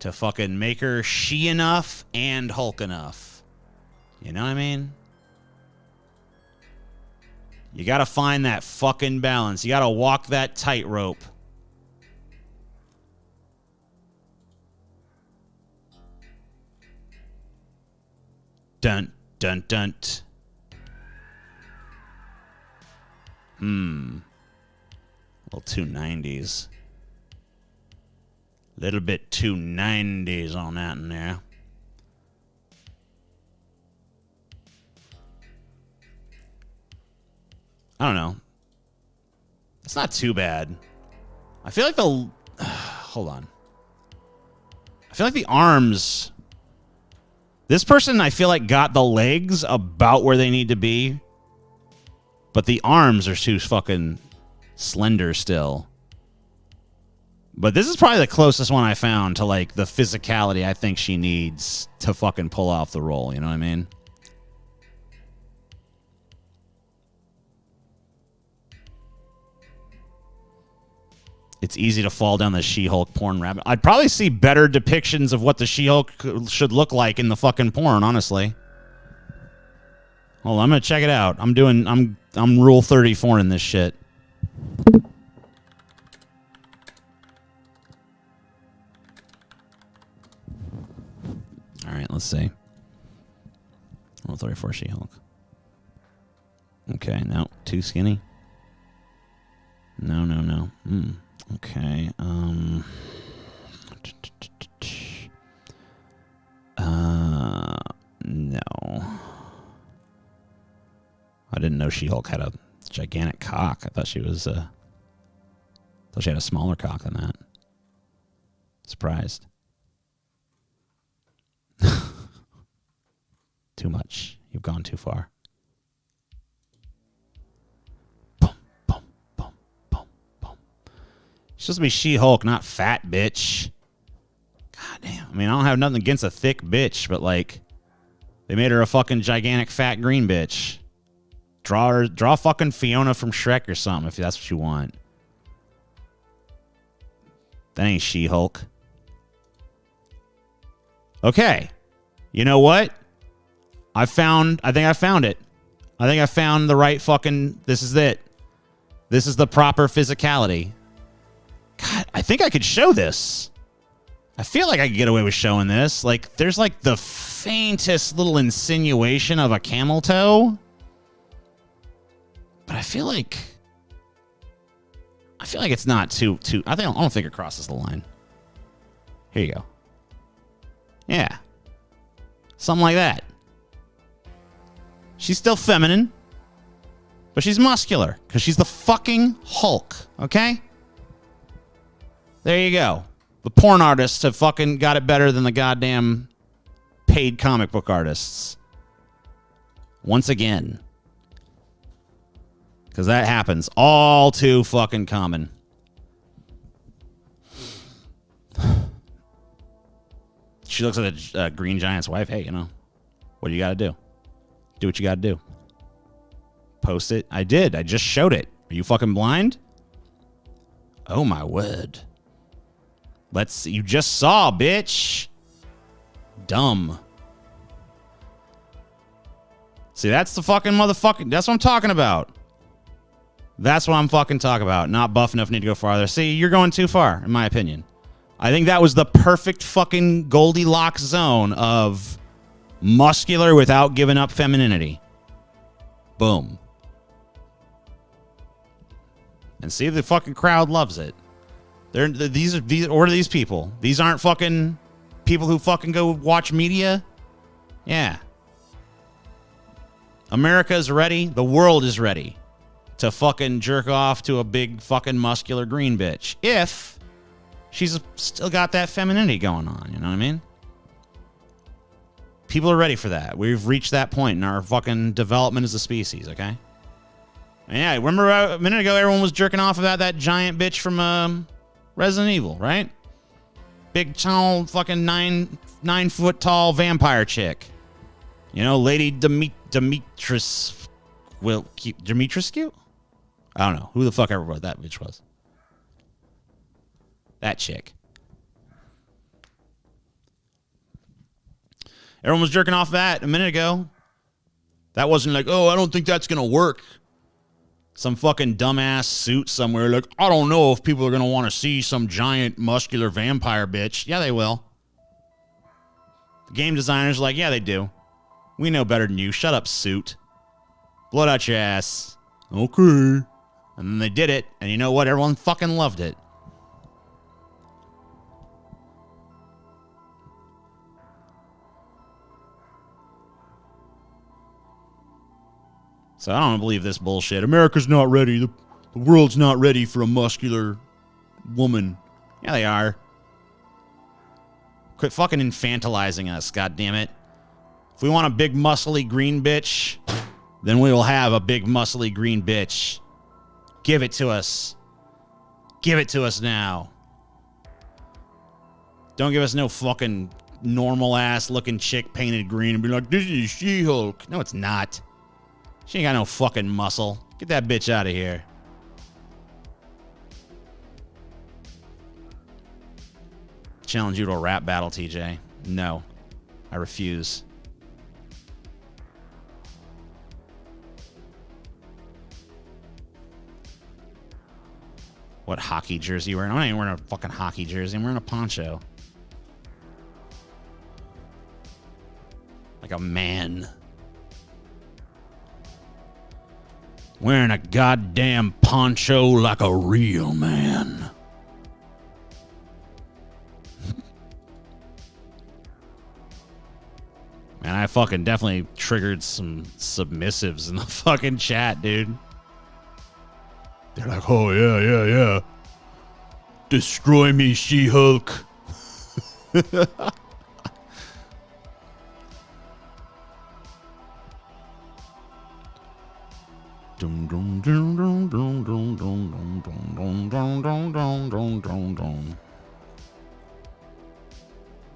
to fucking make her she enough and Hulk enough. You know what I mean? You gotta find that fucking balance. You gotta walk that tightrope. Dun, dun, dun. Little 290s. Little bit 290s on that in there. I don't know. It's not too bad. I feel like the... hold on. I feel like the arms... This person, I feel like, got the legs about where they need to be. But the arms are too fucking slender still. But this is probably the closest one I found to, like, the physicality I think she needs to fucking pull off the role. You know what I mean? It's easy to fall down the She-Hulk porn rabbit. I'd probably see better depictions of what the She-Hulk should look like in the fucking porn, honestly. Hold on, I'm gonna check it out. I'm rule 34 in this shit. All right, let's see. Rule 34 She-Hulk. Okay, no, too skinny. No. Okay. No. I didn't know She-Hulk had a gigantic cock. I thought she was thought she had a smaller cock than that. Surprised. Too much. You've gone too far. She's supposed to be She-Hulk, not fat bitch. God damn. mean, I don't have nothing against a thick bitch, but like, they made her a fucking gigantic fat green bitch. Draw fucking Fiona from Shrek or something if that's what you want. That ain't She-Hulk. Okay. You know what? I think I found it. I think I found the right fucking... This is it. This is the proper physicality. God, I think I could show this. I feel like I could get away with showing this. Like, there's like the faintest little insinuation of a camel toe. But I feel like it's not too. I don't think it crosses the line. Here you go. Yeah, something like that. She's still feminine, but she's muscular because she's the fucking Hulk. Okay. There you go. The porn artists have fucking got it better than the goddamn paid comic book artists. Once again. Because that happens all too fucking common. She looks at the Green Giant's wife. Hey, you know, what do you got to do? Do what you got to do. Post it. I did. I just showed it. Are you fucking blind? Oh, my word. Let's see. You just saw, bitch. Dumb. See, that's the fucking motherfucking... That's what I'm talking about. That's what I'm fucking talking about. Not buff enough, need to go farther. See, you're going too far, in my opinion. I think that was the perfect fucking Goldilocks zone of muscular without giving up femininity. Boom. And see, the fucking crowd loves it. These what are these people? These aren't fucking people who fucking go watch media? Yeah. America is ready. The world is ready to fucking jerk off to a big fucking muscular green bitch. If she's still got that femininity going on, you know what I mean? People are ready for that. We've reached that point in our fucking development as a species, okay? And yeah, remember a minute ago everyone was jerking off about that giant bitch from Resident Evil, right? Big, tall, fucking 9 foot tall vampire chick. You know, Lady Demetris will keep Demetrescu? I don't know. Who the fuck ever wrote that bitch was? That chick. Everyone was jerking off that a minute ago. That wasn't like, oh, I don't think that's going to work. Some fucking dumbass suit somewhere. Like, I don't know if people are going to want to see some giant muscular vampire bitch. Yeah, they will. The game designers are like, yeah, they do. We know better than you. Shut up, suit. Blood out your ass. Okay. And then they did it, and you know what? Everyone fucking loved it. So I don't believe this bullshit. America's not ready. The world's not ready for a muscular woman. Yeah, they are. Quit fucking infantilizing us, goddammit. If we want a big, muscly green bitch, then we will have a big, muscly green bitch. Give it to us. Give it to us now. Don't give us no fucking normal-ass looking chick painted green and be like, this is She-Hulk. No, it's not. She ain't got no fucking muscle. Get that bitch out of here. Challenge you to a rap battle, TJ. No. I refuse. What hockey jersey you wearing? I'm not even wearing a fucking hockey jersey. I'm wearing a poncho. Like a man. Wearing a goddamn poncho like a real man. Man, I fucking definitely triggered some submissives in the fucking chat, dude. They're like, oh, yeah. Destroy me, She-Hulk.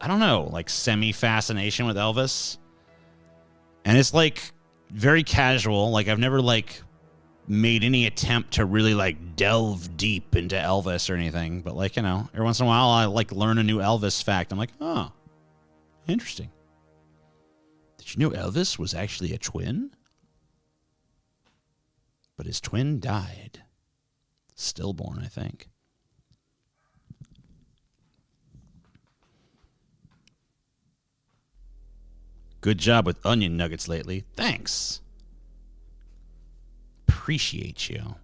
I don't know, like semi-fascination with Elvis. And it's like very casual. Like I've never like made any attempt to really like delve deep into Elvis or anything. But like, you know, every once in a while I like learn a new Elvis fact. I'm like, oh, interesting. Did you know Elvis was actually a twin? But his twin died. Stillborn, I think. Good job with onion nuggets lately. Thanks. Appreciate you.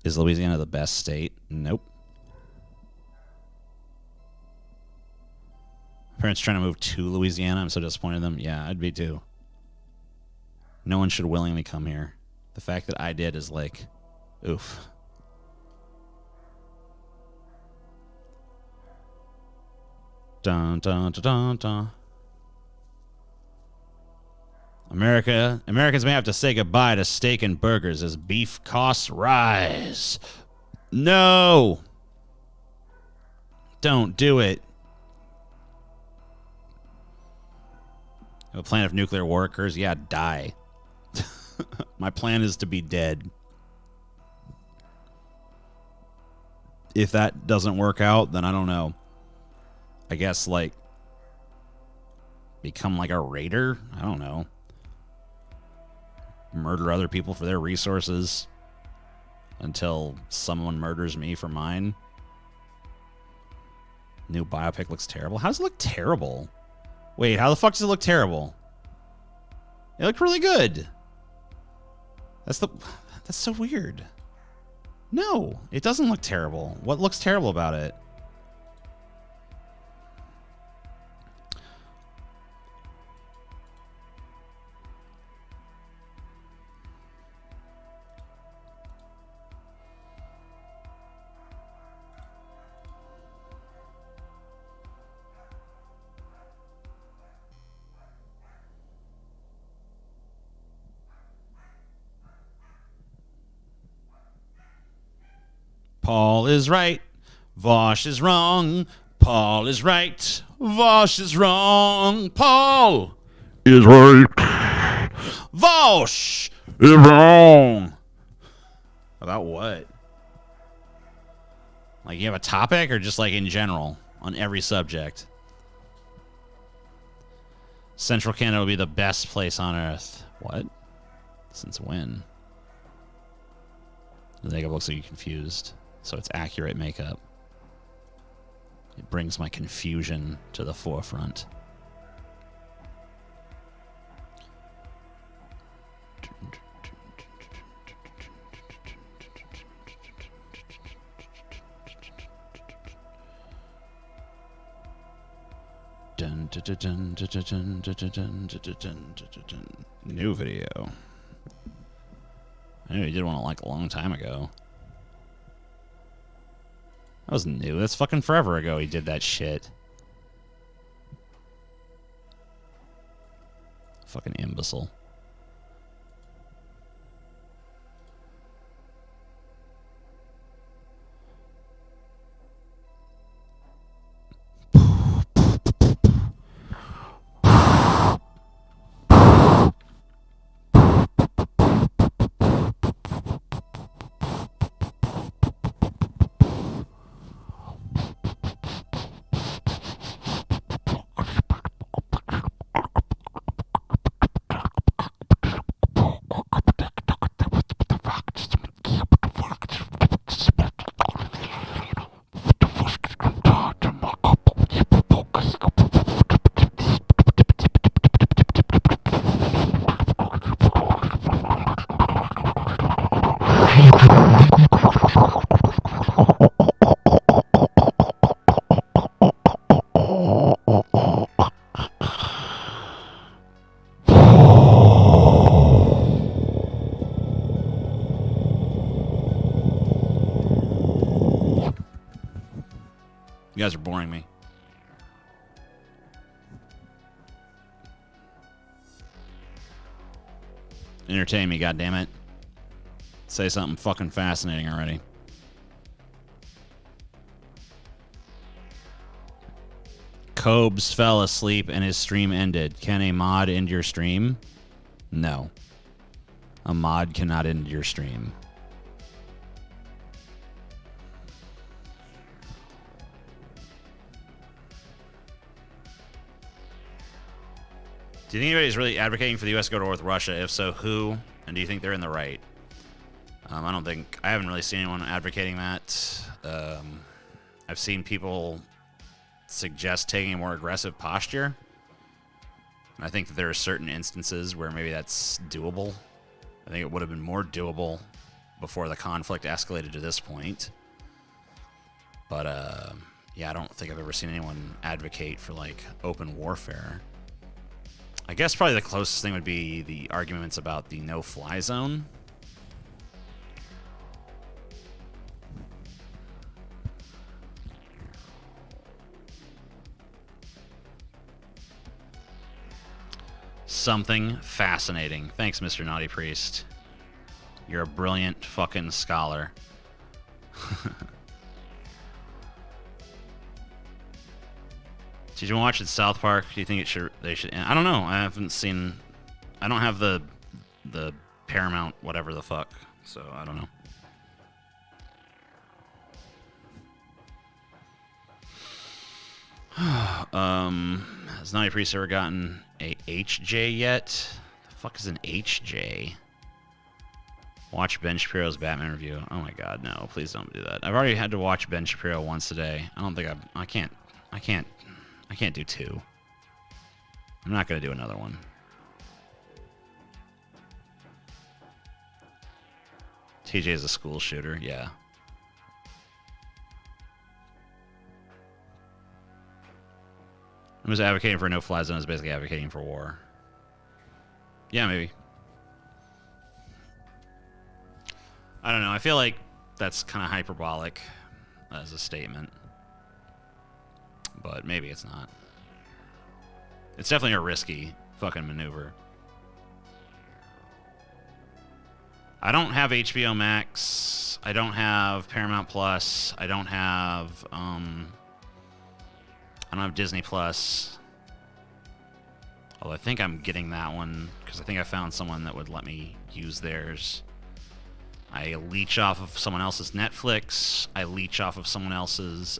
Is Louisiana the best state? Nope. Parents trying to move to Louisiana. I'm so disappointed in them. Yeah, I'd be too. No one should willingly come here. The fact that I did is like, oof. Dun, dun, dun, dun, dun. Americans may have to say goodbye to steak and burgers as beef costs rise. No. Don't do it. A plan if nuclear war occurs? Yeah, die. My plan is to be dead. If that doesn't work out, then I don't know. I guess, like, become like a raider? I don't know. Murder other people for their resources until someone murders me for mine. New biopic looks terrible. How does it look terrible? Wait, how the fuck does it look terrible? It looked really good. That's so weird. No, it doesn't look terrible. What looks terrible about it? Paul is right. Vosh is wrong. Paul is right. Vosh is wrong. Paul is right. Vosh is wrong. About what? Like you have a topic or just like in general on every subject? Central Canada will be the best place on earth. What? Since when? The makeup looks like you're confused. So it's accurate makeup. It brings my confusion to the forefront. New video. I knew he did one like a long time ago. That was new. That's fucking forever ago he did that shit. Fucking imbecile. You guys are boring me. Entertain me, goddammit. Say something fucking fascinating already. Cobes fell asleep and his stream ended. Can a mod end your stream? No. A mod cannot end your stream. Do you think anybody's really advocating for the U.S. to go to war with Russia? If so, who? And do you think they're in the right? I don't think... I haven't really seen anyone advocating that. I've seen people suggest taking a more aggressive posture. I think that there are certain instances where maybe that's doable. I think it would have been more doable before the conflict escalated to this point. But, yeah, I don't think I've ever seen anyone advocate for, like, open warfare. I guess probably the closest thing would be the arguments about the no-fly zone. Something fascinating. Thanks, Mr. Naughty Priest. You're a brilliant fucking scholar. Did you watch it South Park? Do you think they should I don't know. I haven't seen... I don't have the Paramount whatever the fuck, so I don't know. Has Naughty Priest ever gotten a HJ yet? The fuck is an HJ? Watch Ben Shapiro's Batman review. Oh my god, no, please don't do that. I've already had to watch Ben Shapiro once today. I don't think I can't do two. I'm not gonna do another one. TJ is a school shooter, yeah. I'm just advocating for a no-fly zone is basically advocating for war. Yeah, maybe. I don't know. I feel like that's kind of hyperbolic as a statement. But maybe it's not. It's definitely a risky fucking maneuver. I don't have HBO Max. I don't have Paramount Plus. I don't have Disney Plus. Although I think I'm getting that one because I think I found someone that would let me use theirs. I leech off of someone else's Netflix. I leech off of someone else's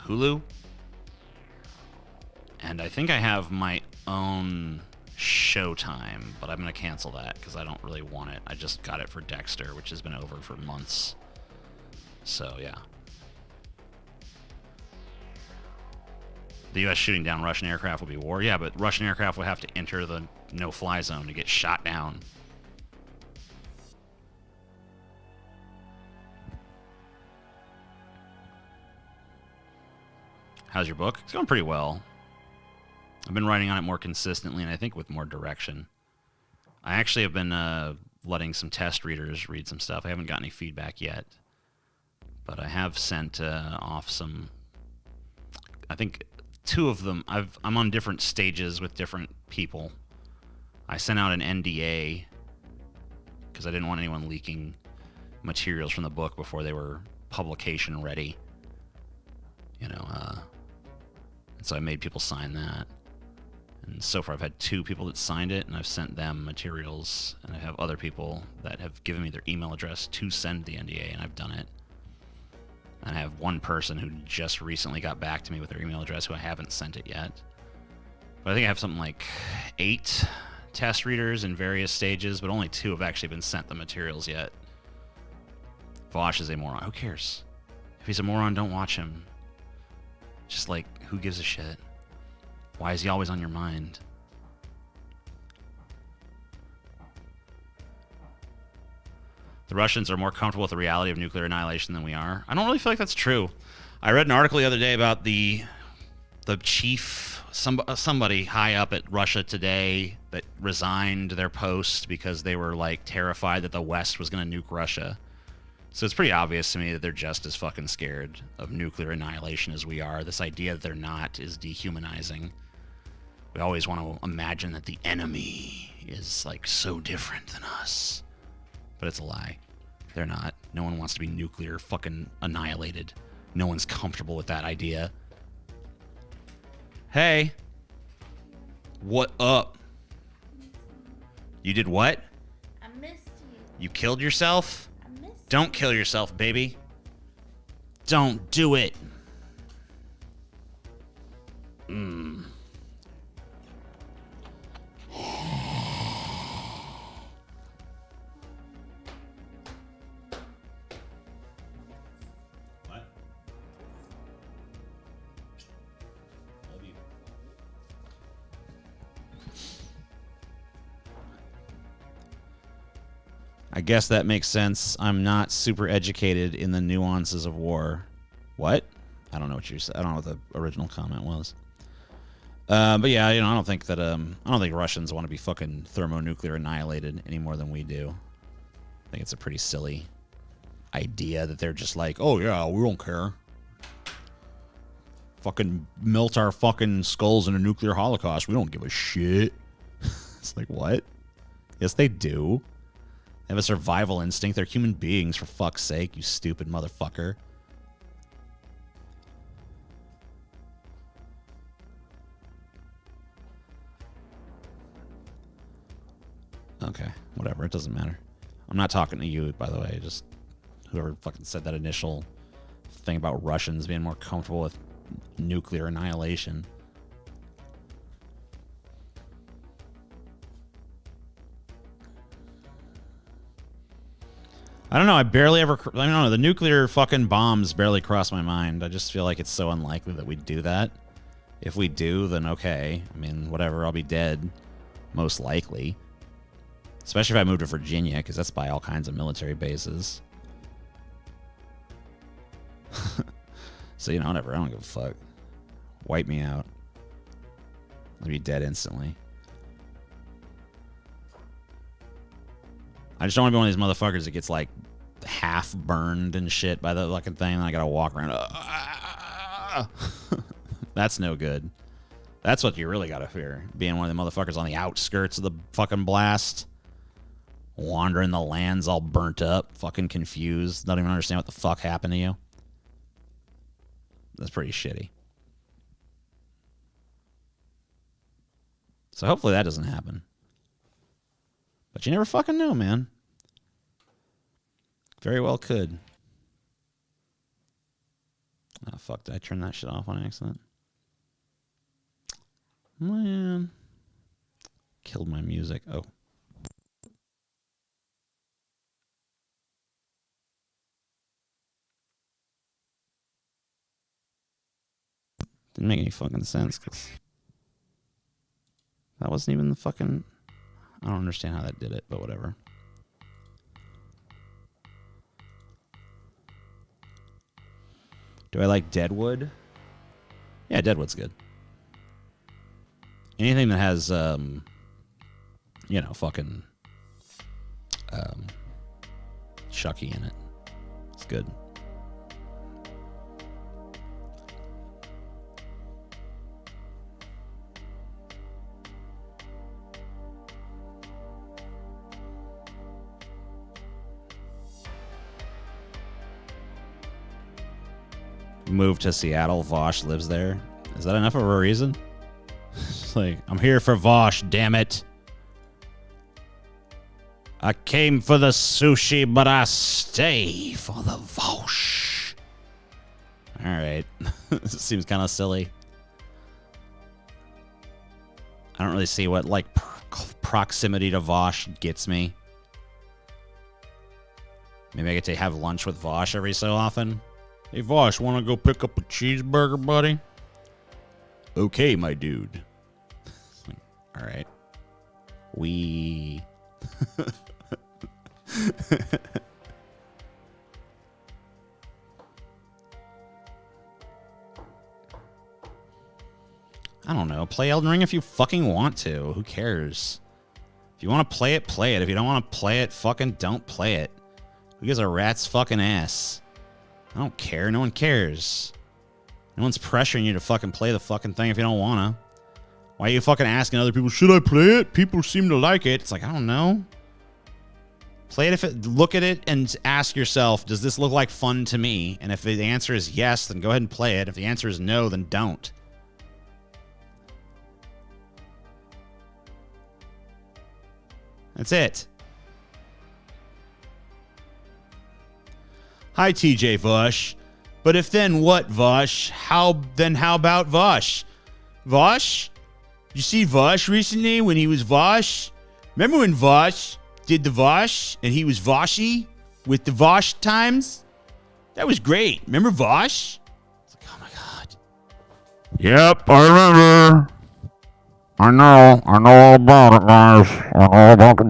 Hulu. And I think I have my own Showtime, but I'm going to cancel that because I don't really want it. I just got it for Dexter, which has been over for months. So, yeah. The U.S. shooting down Russian aircraft would be war. Yeah, but Russian aircraft would have to enter the no-fly zone to get shot down. How's your book? It's going pretty well. I've been writing on it more consistently, and I think with more direction. I actually have been letting some test readers read some stuff. I haven't got any feedback yet. But I have sent off some... I think... 2 of them, I'm on different stages with different people. I sent out an NDA because I didn't want anyone leaking materials from the book before they were publication ready. You know, and so I made people sign that. And so far I've had 2 people that signed it, and I've sent them materials, and I have other people that have given me their email address to send the NDA, and I've done it. And I have one person who just recently got back to me with their email address who I haven't sent it yet. But I think I have something like 8 test readers in various stages, but only 2 have actually been sent the materials yet. Vosh is a moron. Who cares? If he's a moron, don't watch him. Just like, who gives a shit? Why is he always on your mind? The Russians are more comfortable with the reality of nuclear annihilation than we are. I don't really feel like that's true. I read an article the other day about the chief, somebody high up at Russia Today that resigned their post because they were like terrified that the West was going to nuke Russia. So it's pretty obvious to me that they're just as fucking scared of nuclear annihilation as we are. This idea that they're not is dehumanizing. We always want to imagine that the enemy is, like, so different than us. But it's a lie. They're not. No one wants to be nuclear fucking annihilated. No one's comfortable with that idea. Hey. What up? You did what? I missed you. You killed yourself? I missed Don't kill yourself, baby. Don't do it. What? Love you. I guess that makes sense. I'm not super educated in the nuances of war. What? I don't know what you said. I don't know what the original comment was. But yeah, you know, I don't think Russians want to be fucking thermonuclear annihilated any more than we do. I think it's a pretty silly idea that they're just like, oh yeah, we don't care. Fucking melt our fucking skulls in a nuclear holocaust. We don't give a shit. It's like, what? Yes, they do. They have a survival instinct. They're human beings, for fuck's sake, you stupid motherfucker. Okay, whatever. It doesn't matter. I'm not talking to you, by the way. Just whoever fucking said that initial thing about Russians being more comfortable with nuclear annihilation. I don't know. I don't know. The nuclear fucking bombs barely cross my mind. I just feel like it's so unlikely that we'd do that. If we do, then okay. I mean, whatever. I'll be dead. Most likely. Especially if I move to Virginia, because that's by all kinds of military bases. So, you know, whatever. I don't give a fuck. Wipe me out. I'll be dead instantly. I just don't want to be one of these motherfuckers that gets, like, half burned and shit by the fucking thing, and I gotta walk around. That's no good. That's what you really gotta fear. Being one of the motherfuckers on the outskirts of the fucking blast. Wandering the lands all burnt up, fucking confused, not even understand what the fuck happened to you. That's pretty shitty. So hopefully that doesn't happen. But you never fucking know, man. Very well could. Oh, fuck. Did I turn that shit off on accident? Man. Killed my music. Oh. Didn't make any fucking sense, because that wasn't even the fucking... I don't understand how that did it, but whatever. Do I like Deadwood? Yeah, Deadwood's good. Anything that has, you know, fucking Chucky in it. It's good. Moved to Seattle. Vosh lives there. Is that enough of a reason? It's like, I'm here for Vosh, damn it. I came for the sushi, but I stay for the Vosh. Alright. This seems kind of silly. I don't really see what, like, proximity to Vosh gets me. Maybe I get to have lunch with Vosh every so often. Hey, Vosh, want to go pick up a cheeseburger, buddy? Okay, my dude. All right. We... I don't know. Play Elden Ring if you fucking want to. Who cares? If you want to play it, play it. If you don't want to play it, fucking don't play it. Who gives a rat's fucking ass? I don't care. No one cares. No one's pressuring you to fucking play the fucking thing if you don't want to. Why are you fucking asking other people, should I play it? People seem to like it. It's like, I don't know. Play it look at it and ask yourself, does this look like fun to me? And if the answer is yes, then go ahead and play it. If the answer is no, then don't. That's it. Hi, TJ Vosh. But if then what, Vosh? How about Vosh? Vosh? You see Vosh recently when he was Vosh? Remember when Vosh did the Vosh and he was Voshy with the Vosh times? That was great. Remember Vosh? It's like, oh my God. Yep, I remember. I know all about it, guys. I know about the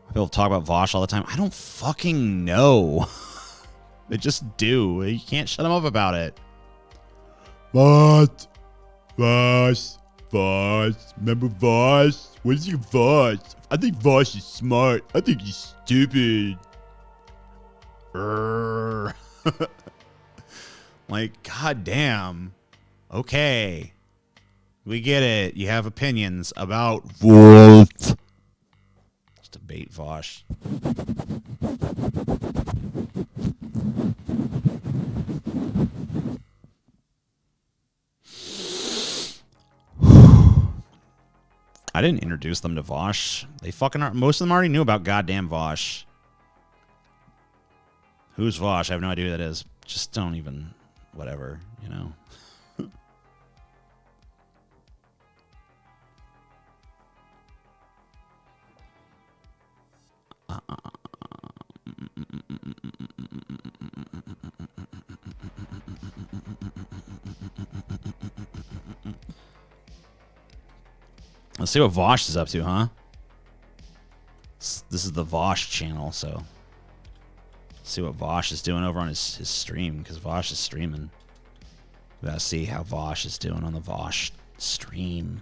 People talk about Vosh all the time. I don't fucking know. They just do. You can't shut them up about it. What? Vosh. Remember Vosh? What is your Vosh? I think Vosh is smart. I think he's stupid. Like, goddamn. Okay. We get it. You have opinions about Vosh. Just debate Vosh. I didn't introduce them to Vosh. They fucking are. Most of them already knew about goddamn Vosh. Who's Vosh? I have no idea who that is. Just don't even. Whatever, you know. Let's see what Vosh is up to, huh? This is the Vosh channel, so see what Vosh is doing over on his stream, because Vosh is streaming. We gotta see how Vosh is doing on the Vosh stream.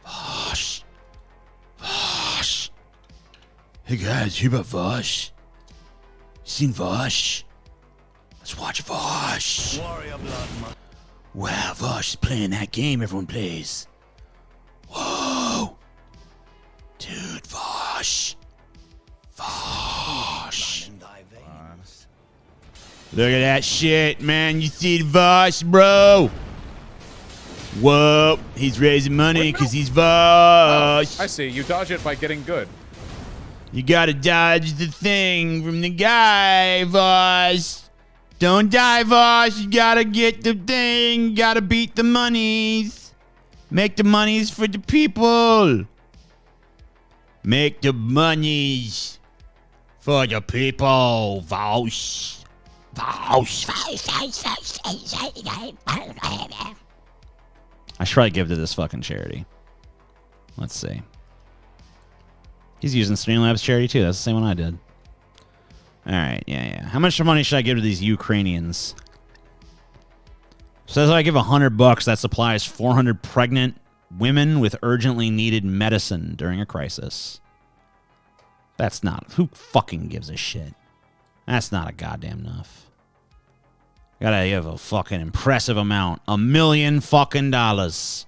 Vosh. Hey guys, hear about Vosh? You seen Vosh? Let's watch Vosh. Wow, Vosh is playing that game everyone plays. Whoa. Dude, Vosh. Look at that shit, man. You see the Vosh, bro? Whoa. He's raising money because he's Vosh. I see. You dodge it by getting good. You gotta dodge the thing from the guy, Vosh. Don't die, Vosh. You gotta get the thing. You gotta beat the monies. Make the monies for the people. Make the monies for the people, Vosh. Vosh. I should probably give to this fucking charity. Let's see. He's using Streamlabs charity too. That's the same one I did. All right, yeah. How much money should I give to these Ukrainians? Says I give $100. That supplies 400 pregnant women with urgently needed medicine during a crisis. That's not. Who fucking gives a shit? That's not a goddamn enough. Gotta give a fucking impressive amount. $1 million fucking dollars.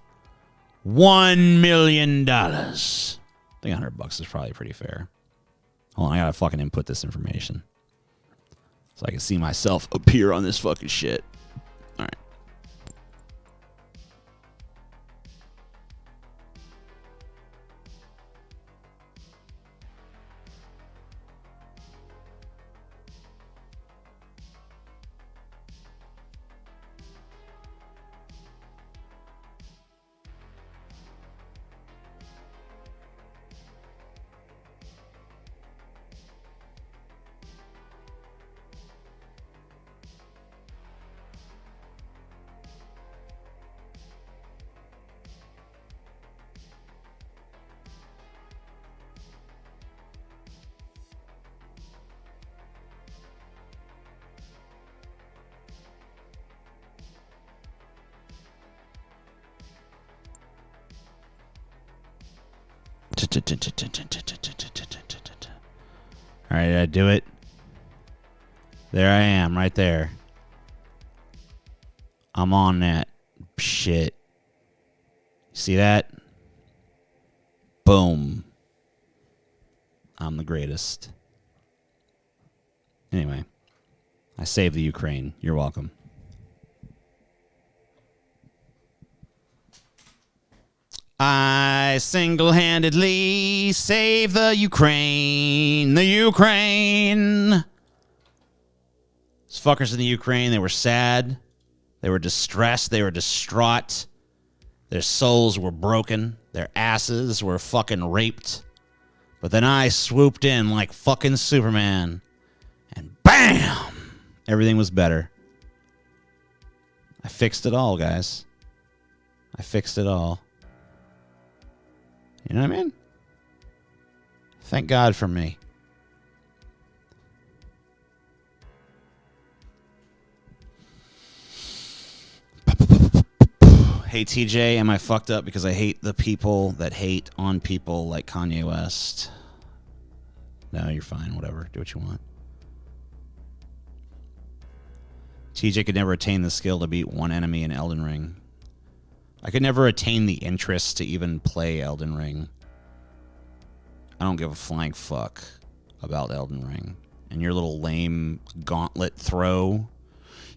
$1 million. I think $100 is probably pretty fair. Hold on, I gotta fucking input this information so I can see myself appear on this fucking shit. All right. All right, did I do it? There I am, right there. I'm on that shit. See that? Boom. I'm the greatest. Anyway, I saved the Ukraine. You're welcome. I single-handedly saved the Ukraine. The Ukraine. Those fuckers in the Ukraine, they were sad. They were distressed. They were distraught. Their souls were broken. Their asses were fucking raped. But then I swooped in like fucking Superman. And BAM! Everything was better. I fixed it all, guys. I fixed it all. You know what I mean? Thank God for me. Hey TJ, am I fucked up because I hate the people that hate on people like Kanye West? No, you're fine. Whatever. Do what you want. TJ could never attain the skill to beat one enemy in Elden Ring. I could never attain the interest to even play Elden Ring. I don't give a flying fuck about Elden Ring. And your little lame gauntlet throw.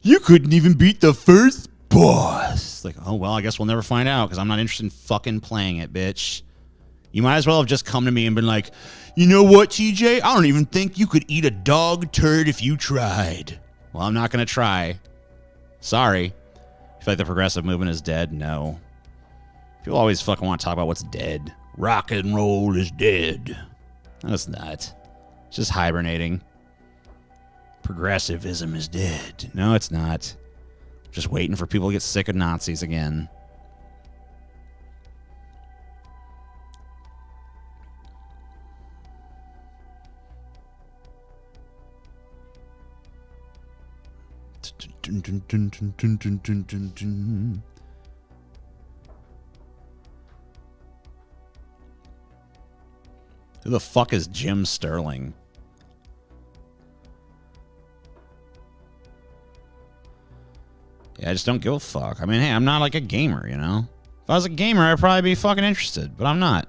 You couldn't even beat the first boss. Like, oh, well, I guess we'll never find out because I'm not interested in fucking playing it, bitch. You might as well have just come to me and been like, you know what, TJ? I don't even think you could eat a dog turd if you tried. Well, I'm not going to try. Sorry. You feel like the progressive movement is dead? No. People always fucking want to talk about what's dead. Rock and roll is dead. No, it's not. It's just hibernating. Progressivism is dead. No, it's not. Just waiting for people to get sick of Nazis again. Who the fuck is Jim Sterling? Yeah, I just don't give a fuck. I mean, hey, I'm not like a gamer, you know? If I was a gamer, I'd probably be fucking interested, but I'm not.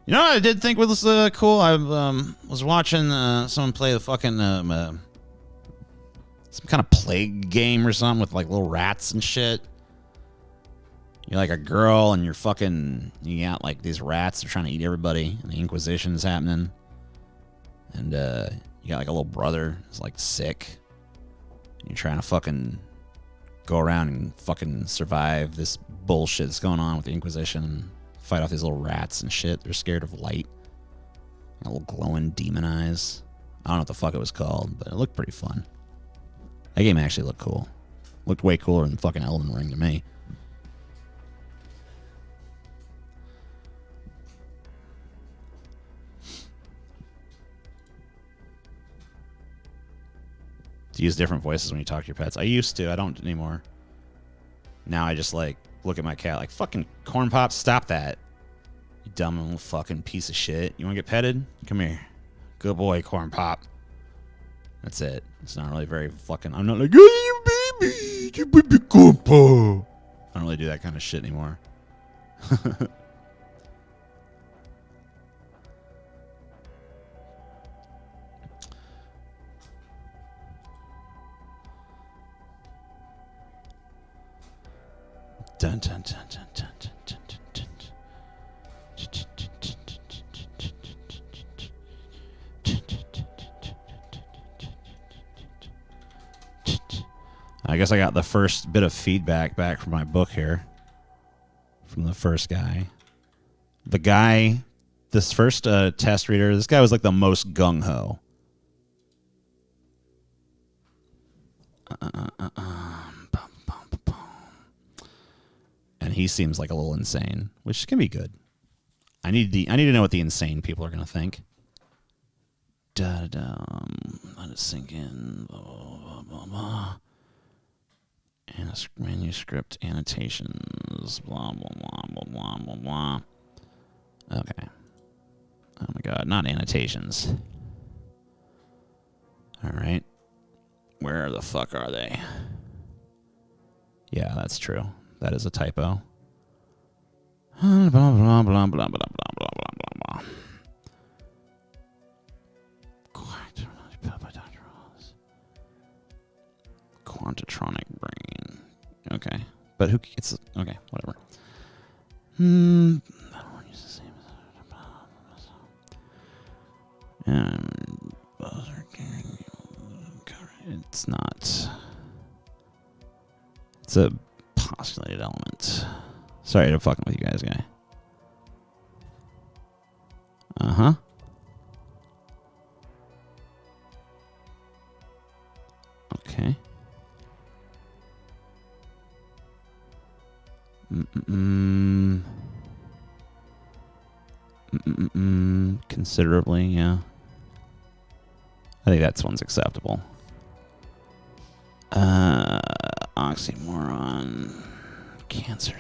You know what I did think was cool? I was watching someone play the fucking some kind of plague game or something with like little rats and shit. You're like a girl and you got like these rats. They're trying to eat everybody and the Inquisition is happening. And you got like a little brother who's like sick. And you're trying to fucking go around and fucking survive this bullshit that's going on with the Inquisition and fight off these little rats and shit. They're scared of light. Got little glowing demon eyes. I don't know what the fuck it was called, but it looked pretty fun. That game actually looked cool. Looked way cooler than fucking Elden Ring to me. Do you use different voices when you talk to your pets? I used to. I don't anymore. Now I just like look at my cat like, fucking Corn Pop, stop that. You dumb little fucking piece of shit. You want to get petted? Come here. Good boy, Corn Pop. That's it. It's not really very fucking... I'm not like, oh, you baby. You baby Corn Pop. I don't really do that kind of shit anymore. Dun, dun, dun, dun, dun, dun, dun, dun, dun. I guess I got the first bit of feedback back from my book here. From the first guy. The guy, this first test reader, this guy was like the most gung-ho. And he seems like a little insane, which can be good. I need to know what the insane people are gonna think. Let it sink in. Blah, blah, blah, blah. Manuscript annotations. Blah blah blah blah blah blah blah. Okay. Oh my god, not annotations. All right. Where the fuck are they? Yeah, that's true. That is a typo. Blah, blah, blah, blah, blah, blah, blah, blah, blah, blah. Quantatronic brain. Okay. But who... It's... Okay, whatever. I don't want to use the same... It's not... It's a postulated element. Sorry to fucking with you guys, guy. Uh-huh. Okay. Considerably, yeah. I think that one's acceptable. Oxymoron. Cancer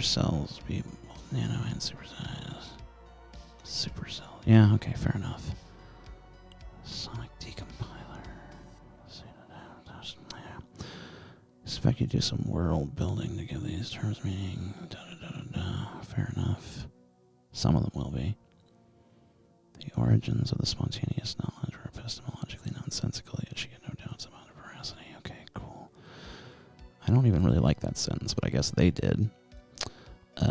cells be nano and supersize. Supercell. Yeah, okay, fair enough. Sonic decompiler. Expect you to do some world building to give these terms meaning. Fair enough. Some of them will be. The origins of the spontaneous knowledge were epistemologically nonsensical, yet she had no doubts about their veracity. Okay, cool. I don't even really like that sentence, but I guess they did. So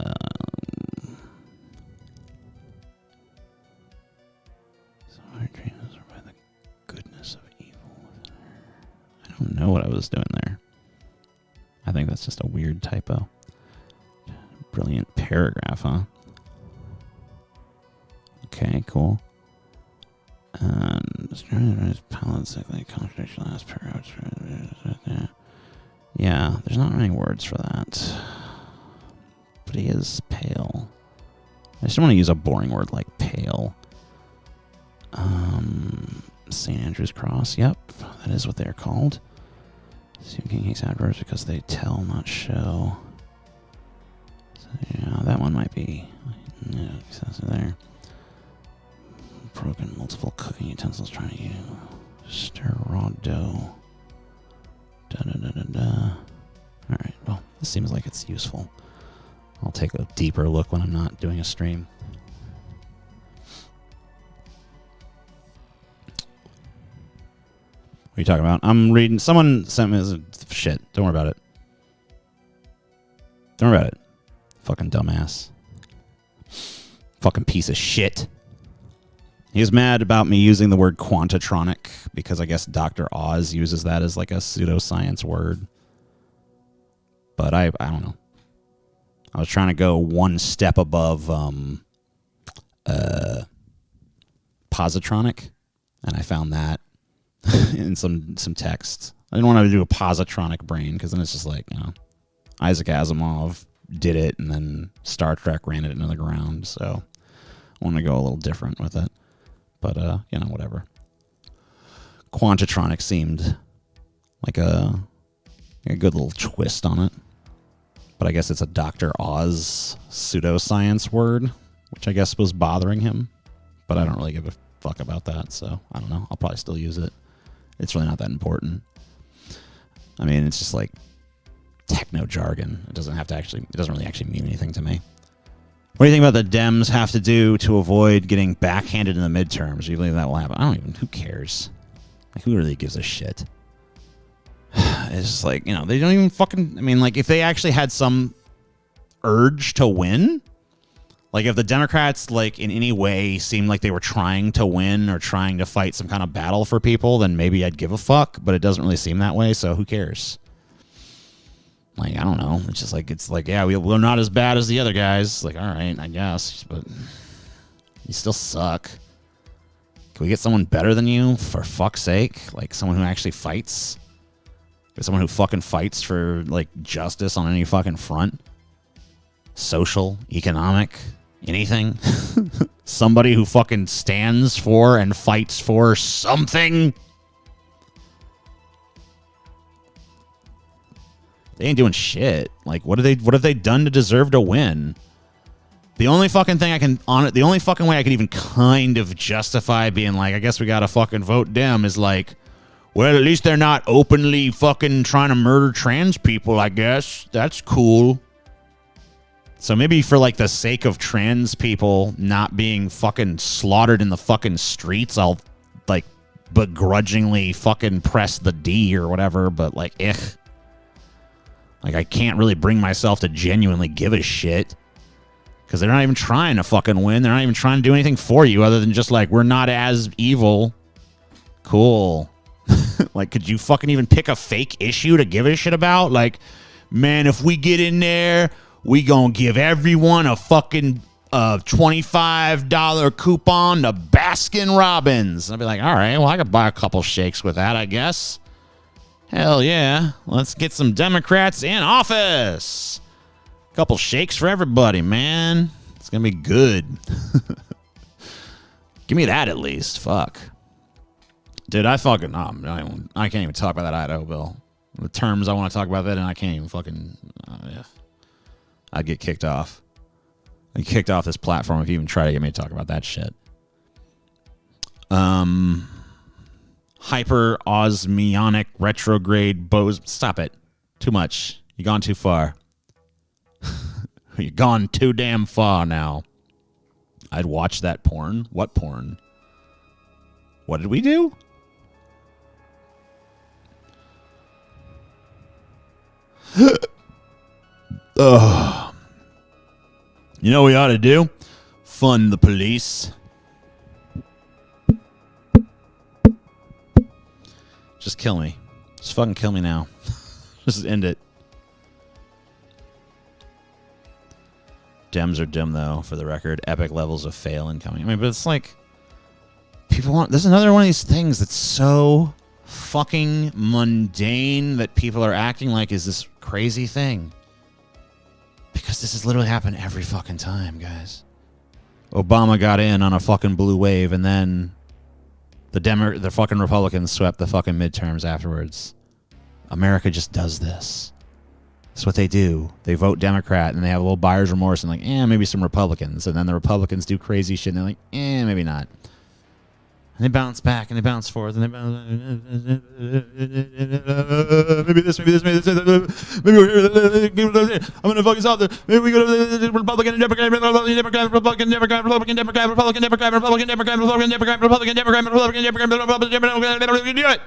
our dreams are by the goodness of evil within her. I don't know what I was doing there. I think that's just a weird typo. Brilliant paragraph, huh? Okay, cool. Yeah, there's not many words for that. But he is pale. I just don't want to use a boring word like pale. St. Andrew's Cross. Yep, that is what they're called. Stephen King hates adverbs because they tell, not show. So, yeah, that one might be excessive there. Broken multiple cooking utensils trying to stir raw dough. Alright, well, this seems like it's useful. I'll take a deeper look when I'm not doing a stream. What are you talking about? I'm reading. Someone sent me this shit. Don't worry about it. Don't worry about it. Fucking dumbass. Fucking piece of shit. He was mad about me using the word quantatronic because I guess Dr. Oz uses that as like a pseudoscience word. But I don't know. I was trying to go one step above positronic, and I found that in some text. I didn't want to do a positronic brain because then it's just like, you know, Isaac Asimov did it and then Star Trek ran it into the ground. So I want to go a little different with it. But, you know, whatever. Quantatronic seemed like a good little twist on it. But I guess it's a Dr. Oz pseudoscience word, which I guess was bothering him. But I don't really give a fuck about that, so I don't know. I'll probably still use it. It's really not that important. I mean, it's just like techno jargon. It doesn't really actually mean anything to me. What do you think about the Dems have to do to avoid getting backhanded in the midterms? Do you believe that will happen? Who cares? Like, who really gives a shit? It's just like, you know, they don't even fucking, I mean, like, if they actually had some urge to win, like, if the Democrats, like, in any way seemed like they were trying to win or trying to fight some kind of battle for people, then maybe I'd give a fuck, but it doesn't really seem that way, so who cares? Like, I don't know. It's like, yeah, we're not as bad as the other guys. Like, all right, I guess, but you still suck. Can we get someone better than you, for fuck's sake? Like, someone who actually fights? Someone who fucking fights for, like, justice on any fucking front? Social, economic, anything? Somebody who fucking stands for and fights for something? They ain't doing shit. Like, what have they done to deserve to win? The only fucking way I could even kind of justify being like, I guess we gotta fucking vote Dem is like, Well, at least they're not openly fucking trying to murder trans people, I guess. That's cool. So maybe for like the sake of trans people not being fucking slaughtered in the fucking streets, I'll like begrudgingly fucking press the D or whatever, but like, like I can't really bring myself to genuinely give a shit because they're not even trying to fucking win. They're not even trying to do anything for you other than just like, we're not as evil. Cool. Like, could you fucking even pick a fake issue to give a shit about? Like, man, if we get in there, we gonna give everyone a fucking $25 coupon to Baskin Robbins. I'd be like, all right, well, I could buy a couple shakes with that, I guess. Hell yeah. Let's get some Democrats in office. Couple shakes for everybody, man. It's gonna be good. Give me that at least. Fuck. Dude, I fucking... I can't even talk about that Idaho bill. The terms I want to talk about that, and I can't even fucking... yeah. I'd get kicked off. I'd get kicked off this platform if you even try to get me to talk about that shit. Hyper-osmionic retrograde Bose... Stop it. Too much. You've gone too far. You've gone too damn far now. I'd watch that porn. What porn? What did we do? Ugh. You know what we ought to do? Fund the police. Just kill me. Just fucking kill me now. Just end it. Dems are dim, though, for the record. Epic levels of fail incoming. I mean, but it's like... People want... There's another one of these things that's so fucking mundane that people are acting like is this crazy thing. Because this has literally happened every fucking time, guys. Obama got in on a fucking blue wave, and then the fucking Republicans swept the fucking midterms afterwards. America just does this. That's what they do. They vote Democrat, and they have a little buyer's remorse, and like, maybe some Republicans. And then the Republicans do crazy shit, and they're like, maybe not. And they bounce back, and they bounce forth, and they bounce... maybe this, maybe I'm going to focus out there. Maybe we go to the Republican, Democrat, Republican, Democrat, Republican, Democrat, Republican, Democrat, Republican, Democrat, Republican, Democrat, Republican, Democrat, Republican, Democrat, Republican, Democrat, Republican, Democrat, do it.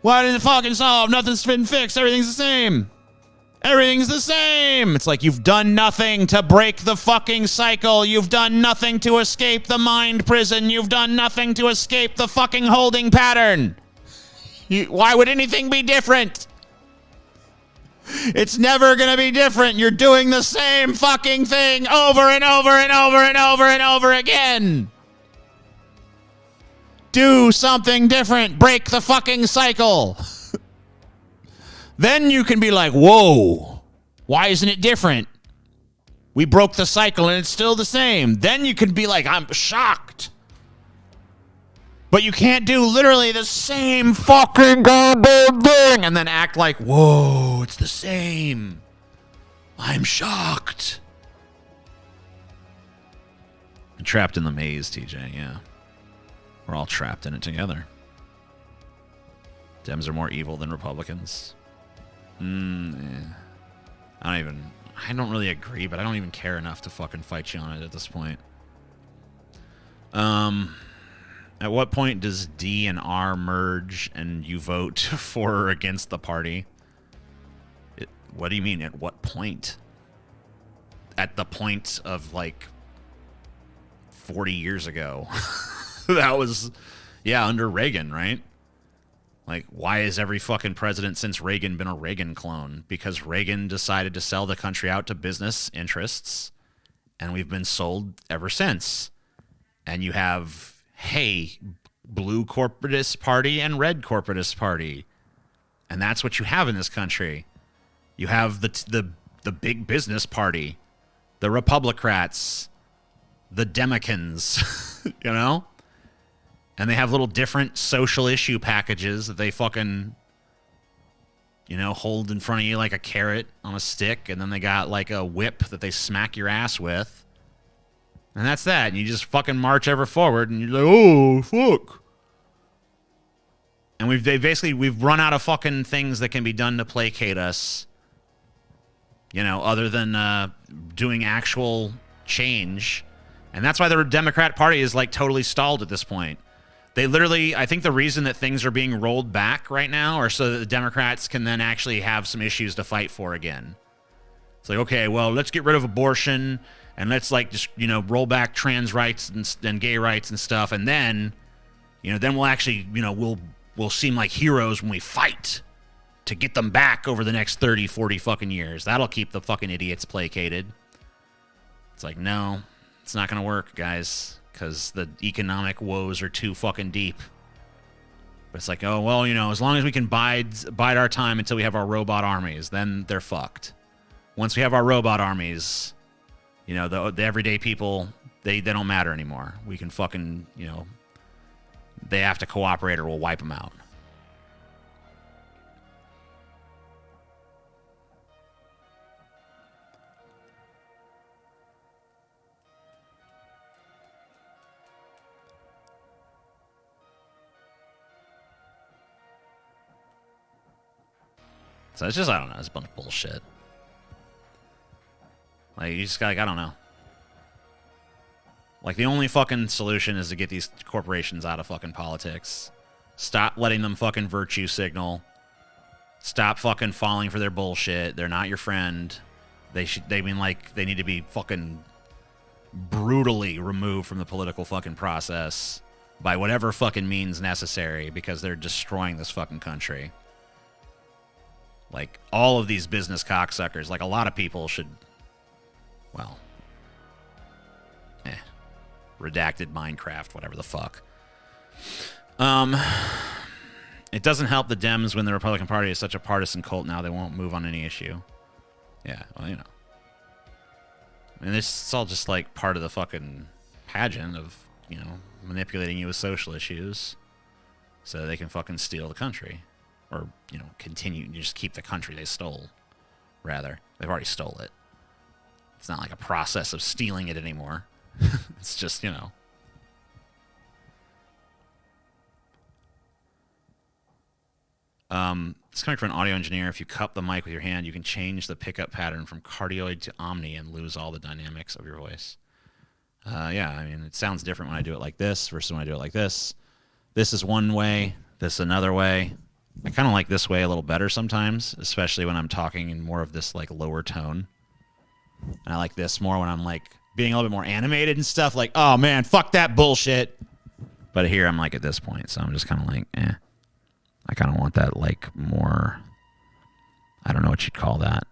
Why did it fucking solve? Nothing's been fixed. Everything's the same. Everything's the same. It's like you've done nothing to break the fucking cycle. You've done nothing to escape the mind prison. You've done nothing to escape the fucking holding pattern. Why would anything be different? It's never going to be different. You're doing the same fucking thing over and over and over and over and over again. Do something different. Break the fucking cycle. Then you can be like, whoa, why isn't it different? We broke the cycle and it's still the same. Then you can be like, I'm shocked. But you can't do literally the same fucking goddamn thing and then act like, whoa, it's the same. I'm shocked. I'm trapped in the maze, TJ, yeah. We're all trapped in it together. Dems are more evil than Republicans. I don't really agree, but I don't even care enough to fucking fight you on it at this point. At what point does D and R merge and you vote for or against the party? What do you mean, at what point? At the point of, like, 40 years ago. That was, under Reagan, right? Like, why has every fucking president since Reagan been a Reagan clone? Because Reagan decided to sell the country out to business interests, and we've been sold ever since. And you have, blue corporatist party and red corporatist party. And that's what you have in this country. You have the big business party, the Republicrats, the Democans, you know? And they have little different social issue packages that they fucking, hold in front of you like a carrot on a stick. And then they got like a whip that they smack your ass with. And that's that. And you just fucking march ever forward. And you're like, oh, fuck. And we've run out of fucking things that can be done to placate us. You know, other than doing actual change. And that's why the Democrat Party is like totally stalled at this point. They literally, I think the reason that things are being rolled back right now are so that the Democrats can then actually have some issues to fight for again. It's like, okay, well, let's get rid of abortion and let's like just, you know, roll back trans rights and gay rights and stuff. And then, you know, then we'll actually, you know, we'll seem like heroes when we fight to get them back over the next 30, 40 fucking years. That'll keep the fucking idiots placated. It's like, no, it's not going to work, guys, because the economic woes are too fucking deep. But it's like, oh, well, you know, as long as we can bide our time until we have our robot armies, then they're fucked. Once we have our robot armies, you know, the everyday people, they don't matter anymore. We can fucking, you know, they have to cooperate or we'll wipe them out. So it's just, I don't know, it's a bunch of bullshit. Like, you just got, like, I don't know. Like, the only fucking solution is to get these corporations out of fucking politics. Stop letting them fucking virtue signal. Stop fucking falling for their bullshit. They're not your friend. They need to be fucking brutally removed from the political fucking process by whatever fucking means necessary because they're destroying this fucking country. Like, all of these business cocksuckers, like, a lot of people should, well, redacted Minecraft, whatever the fuck. It doesn't help the Dems when the Republican Party is such a partisan cult now they won't move on any issue. Yeah, well, you know. I mean, this is all just, like, part of the fucking pageant of, you know, manipulating you with social issues so they can fucking steal the country. Or, you know, continue to just keep the country they stole, rather. They've already stole it. It's not like a process of stealing it anymore. It's just, you know. It's coming from an audio engineer. If you cup the mic with your hand, you can change the pickup pattern from cardioid to omni and lose all the dynamics of your voice. Yeah, I mean, it sounds different when I do it like this versus when I do it like this. This is one way. This is another way. I kind of like this way a little better sometimes, especially when I'm talking in more of this, like, lower tone. And I like this more when I'm, like, being a little bit more animated and stuff, like, oh, man, fuck that bullshit. But here I'm, like, at this point, so I'm just kind of like, I kind of want that, like, more, I don't know what you'd call that.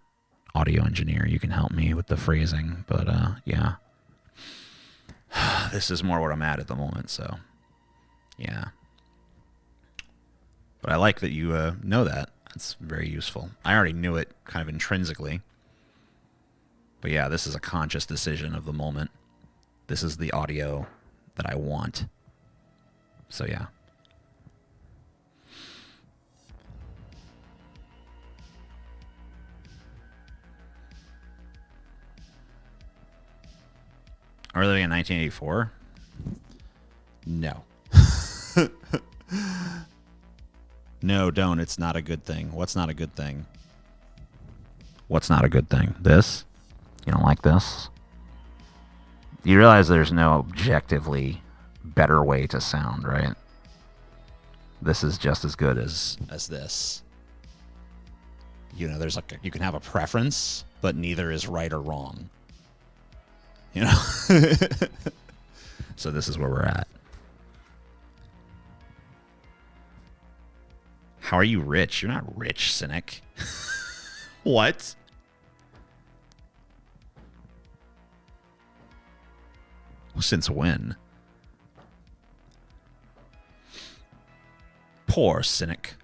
Audio engineer, you can help me with the phrasing, but, yeah. This is more where I'm at the moment, so, yeah. But I like that you know that. That's very useful. I already knew it kind of intrinsically. But yeah, this is a conscious decision of the moment. This is the audio that I want. So yeah. Are we living in 1984? No. No, don't. It's not a good thing. What's not a good thing? What's not a good thing? This? You don't like this? You realize there's no objectively better way to sound, right? This is just as good as this. You know, there's like you can have a preference, but neither is right or wrong. You know? So this is where we're at. How are you rich? You're not rich, cynic. What? Since when? Poor cynic.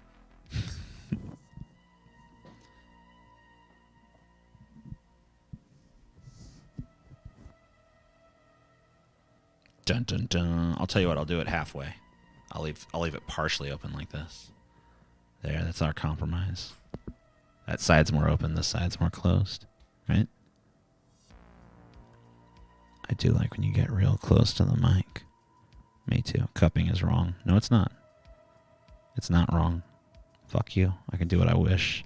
Dun dun dun. I'll tell you what, I'll do it halfway. I'll leave it partially open like this. There, that's our compromise. That side's more open, this side's more closed, right? I do like when you get real close to the mic. Me too. Cupping is wrong. No, it's not. It's not wrong. Fuck you. I can do what I wish.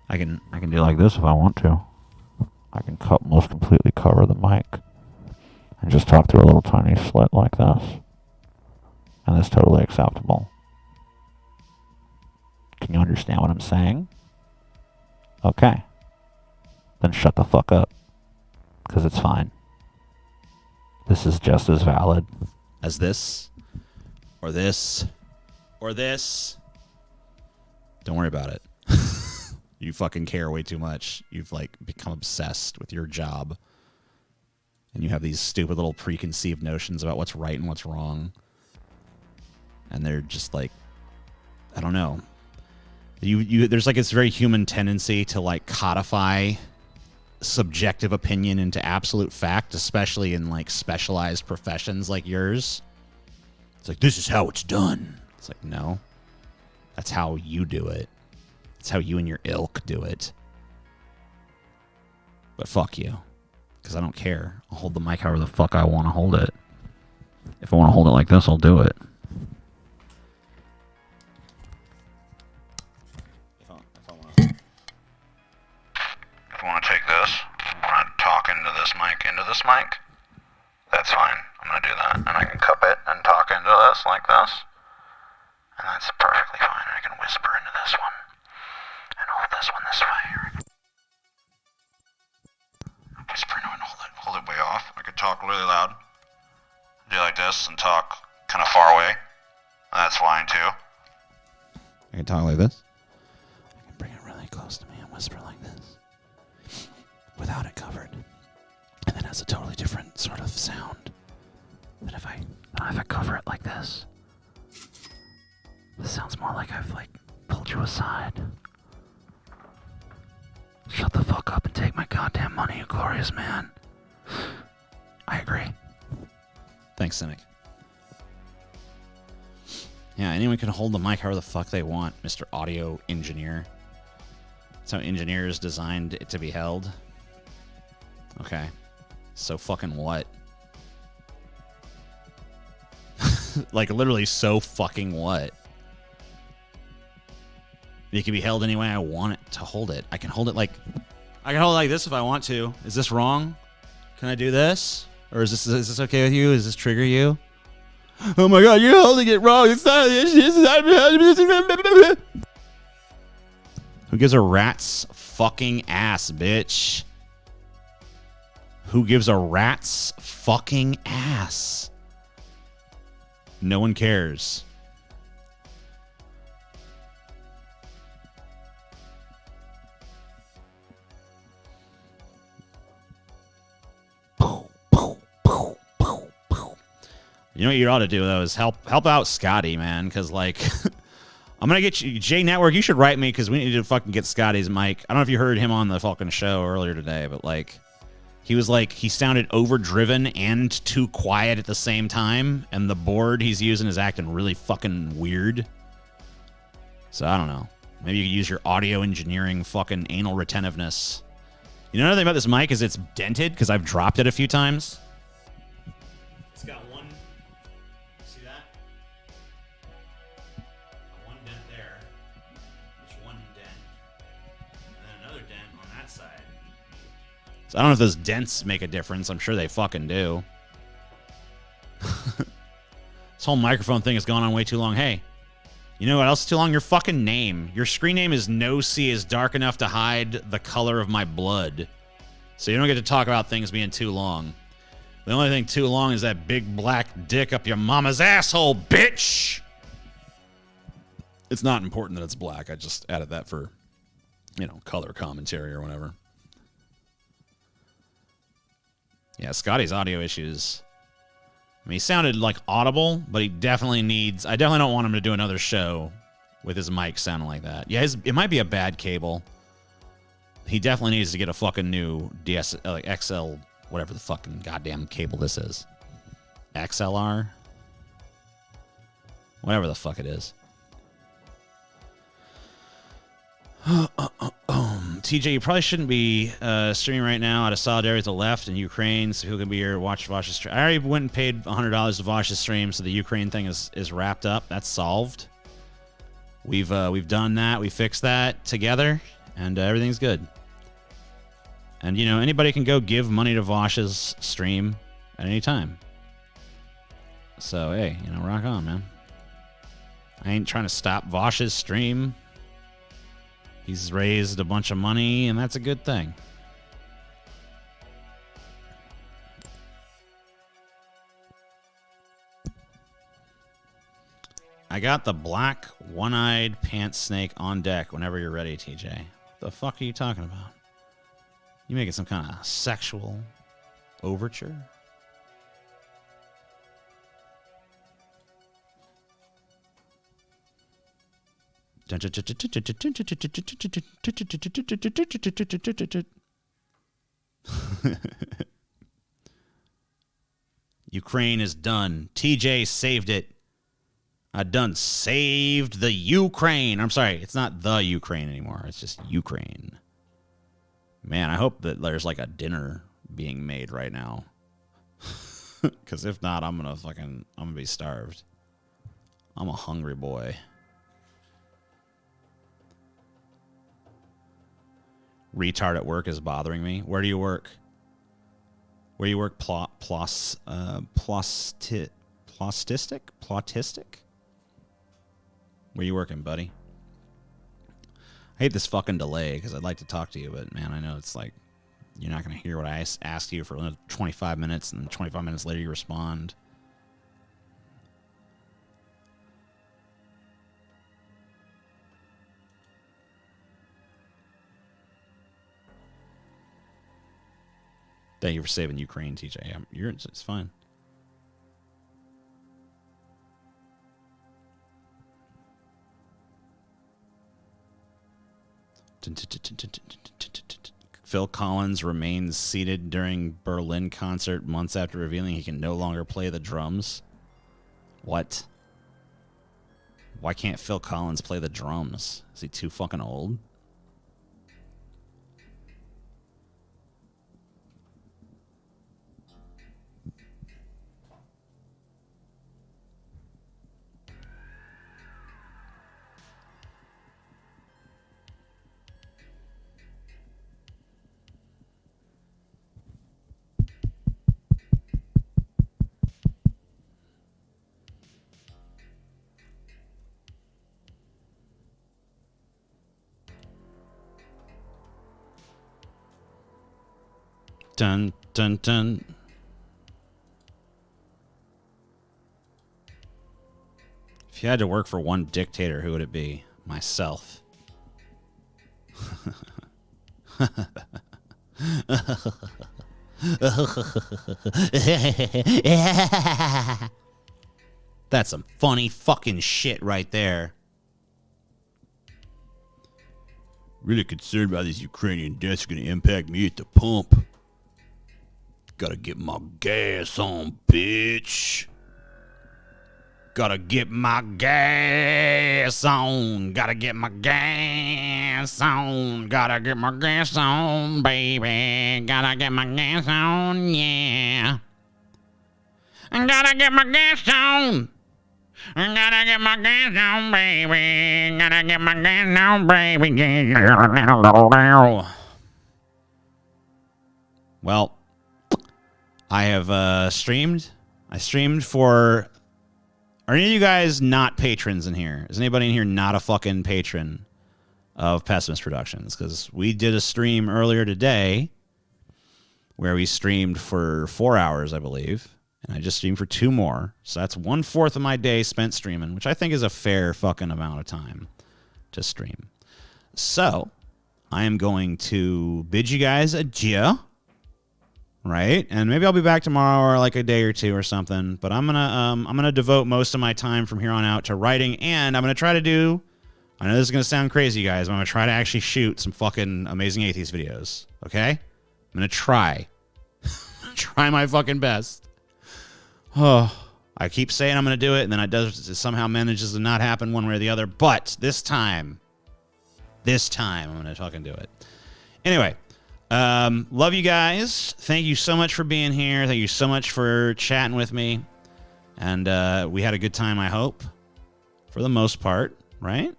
I can Do like this if I want to. I can most completely cover the mic and just talk through a little tiny slit like this. And that's totally acceptable. Can you understand what I'm saying? Okay. Then shut the fuck up. Because it's fine. This is just as valid as this, or this, or this. Don't worry about it. You fucking care way too much. You've like become obsessed with your job. And you have these stupid little preconceived notions about what's right and what's wrong. And they're just like, I don't know. There's like this very human tendency to like codify subjective opinion into absolute fact, especially in like specialized professions like yours. It's like, this is how it's done. It's like, no, that's how you do it. It's how you and your ilk do it. But fuck you, because I don't care. I'll hold the mic however the fuck I want to hold it. If I want to hold it like this, I'll do it. If I want to take this, want to talk into this mic, that's fine. I'm going to do that. And I can cup it and talk into this like this. And that's perfectly fine. I can whisper into this one. And hold this one this way. Whisper into it and hold it way off. I could talk really loud. Do like this and talk kind of far away. That's fine too. I can talk like this. I can bring it really close to me and whisper like this. Without it covered. And it has a totally different sort of sound than if I cover it like this. This sounds more like I've like pulled you aside. Shut the fuck up and take my goddamn money, you glorious man. I agree. Thanks, Cynic. Yeah, anyone can hold the mic however the fuck they want, Mr. Audio Engineer. That's how engineers designed it to be held. Okay. So fucking what? Like, literally, so fucking what? It can be held any way I want it to hold it. I can hold it like this if I want to. Is this wrong? Can I do this? Or is this okay with you? Does this trigger you? Oh my god, you're holding it wrong. It's not. Who gives a rat's fucking ass, bitch? Who gives a rat's fucking ass? No one cares. You know what you ought to do, though, is help out Scotty, man, because, like, I'm going to get you, J-Network, you should write me, because we need to fucking get Scotty's mic. I don't know if you heard him on the fucking show earlier today, but, like, he was, like, he sounded overdriven and too quiet at the same time, and the board he's using is acting really fucking weird. So, I don't know. Maybe you could use your audio engineering fucking anal retentiveness. You know another thing about this mic is it's dented, because I've dropped it a few times. It's got one... See that? One dent there. There's one dent. And then another dent on that side. So I don't know if those dents make a difference. I'm sure they fucking do. This whole microphone thing has gone on way too long. Hey, you know what else is too long? Your fucking name. Your screen name is No C is dark enough to hide the color of my blood. So you don't get to talk about things being too long. The only thing too long is that big black dick up your mama's asshole, bitch! It's not important that it's black. I just added that for, you know, color commentary or whatever. Yeah, Scotty's audio issues. I mean, he sounded like audible, but he definitely needs... I definitely don't want him to do another show with his mic sounding like that. Yeah, it might be a bad cable. He definitely needs to get a fucking new XL, whatever the fucking goddamn cable this is. XLR? Whatever the fuck it is. TJ, you probably shouldn't be streaming right now out of solidarity with the left and Ukraine, so people can be here to watch Vosh's stream. I already went and paid $100 to Vosh's stream, so the Ukraine thing is wrapped up. That's solved. we've done that. We fixed that together, and everything's good. And, you know, anybody can go give money to Vosh's stream at any time. So, hey, you know, rock on, man. I ain't trying to stop Vosh's stream. He's raised a bunch of money, and that's a good thing. I got the black one-eyed pants snake on deck whenever you're ready, TJ. What the fuck are you talking about? You making some kind of sexual overture? Ukraine is done. TJ saved it. I done saved the Ukraine. I'm sorry, it's not the Ukraine anymore. It's just Ukraine. Man, I hope that there's like a dinner being made right now. Because if not, I'm gonna be starved. I'm a hungry boy. Retard at work is bothering me. Where do you work? Where do you work? Plautistic? Where you working, buddy? I hate this fucking delay because I'd like to talk to you, but man, I know it's like you're not going to hear what I asked you for another 25 minutes, and 25 minutes later you respond. Thank you for saving Ukraine, TJ. It's fine. Phil Collins remains seated during Berlin concert months after revealing he can no longer play the drums. What? Why can't Phil Collins play the drums? Is he too fucking old? Dun, dun, dun. If you had to work for one dictator, who would it be? Myself. That's some funny fucking shit right there. Really concerned about these Ukrainian deaths going to impact me at the pump. Gotta get my gas on, bitch. Gotta get my gas on. Gotta get my gas on. Gotta get my gas on, baby. Gotta get my gas on, yeah. I gotta get my gas on. I gotta get my gas on, baby. Gotta get my gas on, baby. Well, I have streamed. I streamed for... Are any of you guys not patrons in here? Is anybody in here not a fucking patron of Pessimist Productions? Because we did a stream earlier today where we streamed for 4 hours, I believe. And I just streamed for 2 more. So that's 1/4 of my day spent streaming, which I think is a fair fucking amount of time to stream. So I am going to bid you guys adieu. Right, and maybe I'll be back tomorrow or like a day or two or something. But I'm gonna devote most of my time from here on out to writing, and I'm gonna try to do. I know this is gonna sound crazy, guys, but I'm gonna try to actually shoot some fucking Amazing Atheist videos. Okay, I'm gonna try, try my fucking best. Oh, I keep saying I'm gonna do it, and then it somehow manages to not happen one way or the other. But this time, I'm gonna fucking do it. Anyway. Love you guys. Thank you so much for being here. Thank you so much for chatting with me. And we had a good time, I hope. For the most part, right?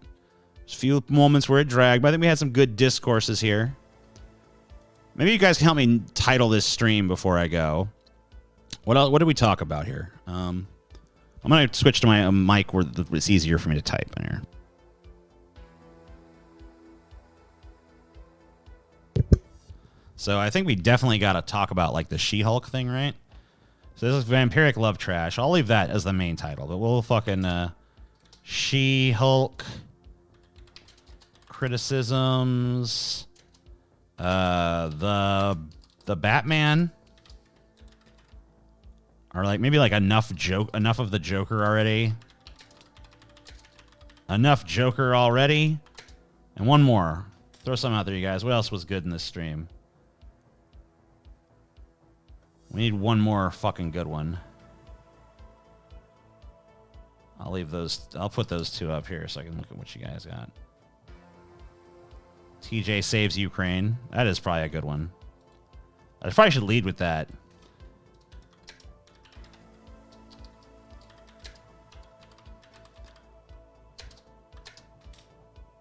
There's a few moments where it dragged, but I think we had some good discourses here. Maybe you guys can help me title this stream before I go. What else? What did we talk about here? I'm going to switch to my mic where it's easier for me to type in here. So I think we definitely got to talk about like the She-Hulk thing, right? So this is Vampiric Love Trash. I'll leave that as the main title, but we'll fucking She-Hulk criticisms. The Batman. Or like maybe like enough of the Joker already. Enough Joker already. And one more. Throw something out there, you guys. What else was good in this stream? We need one more fucking good one. I'll leave those. I'll put those two up here so I can look at what you guys got. TJ saves Ukraine. That is probably a good one. I probably should lead with that.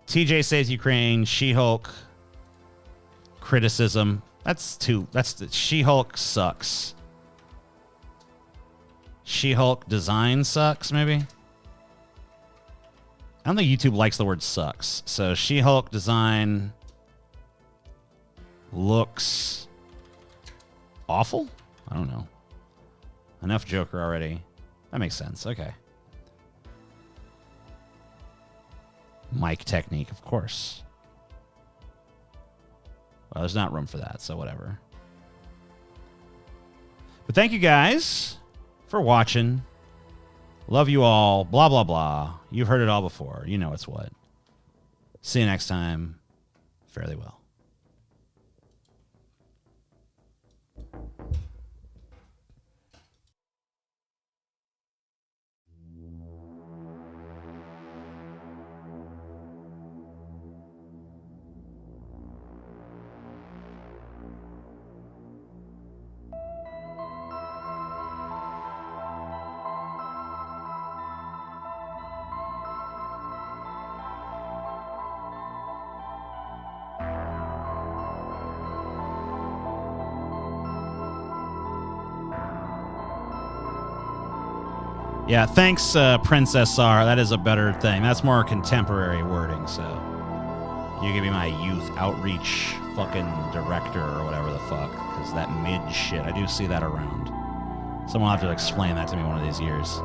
TJ saves Ukraine. She-Hulk criticism. That's two. That's the She-Hulk sucks. She-Hulk design sucks, maybe? I don't think YouTube likes the word sucks. So She-Hulk design looks awful? I don't know. Enough Joker already. That makes sense. Okay. Mic technique, of course. Well, there's not room for that, so whatever. But thank you guys for watching. Love you all. Blah, blah, blah. You've heard it all before. You know it's what. See you next time. Fairly well. Yeah, thanks, Princess R. That is a better thing. That's more contemporary wording, so. You give me my youth outreach fucking director or whatever the fuck, because that mid shit, I do see that around. Someone will have to explain that to me one of these years.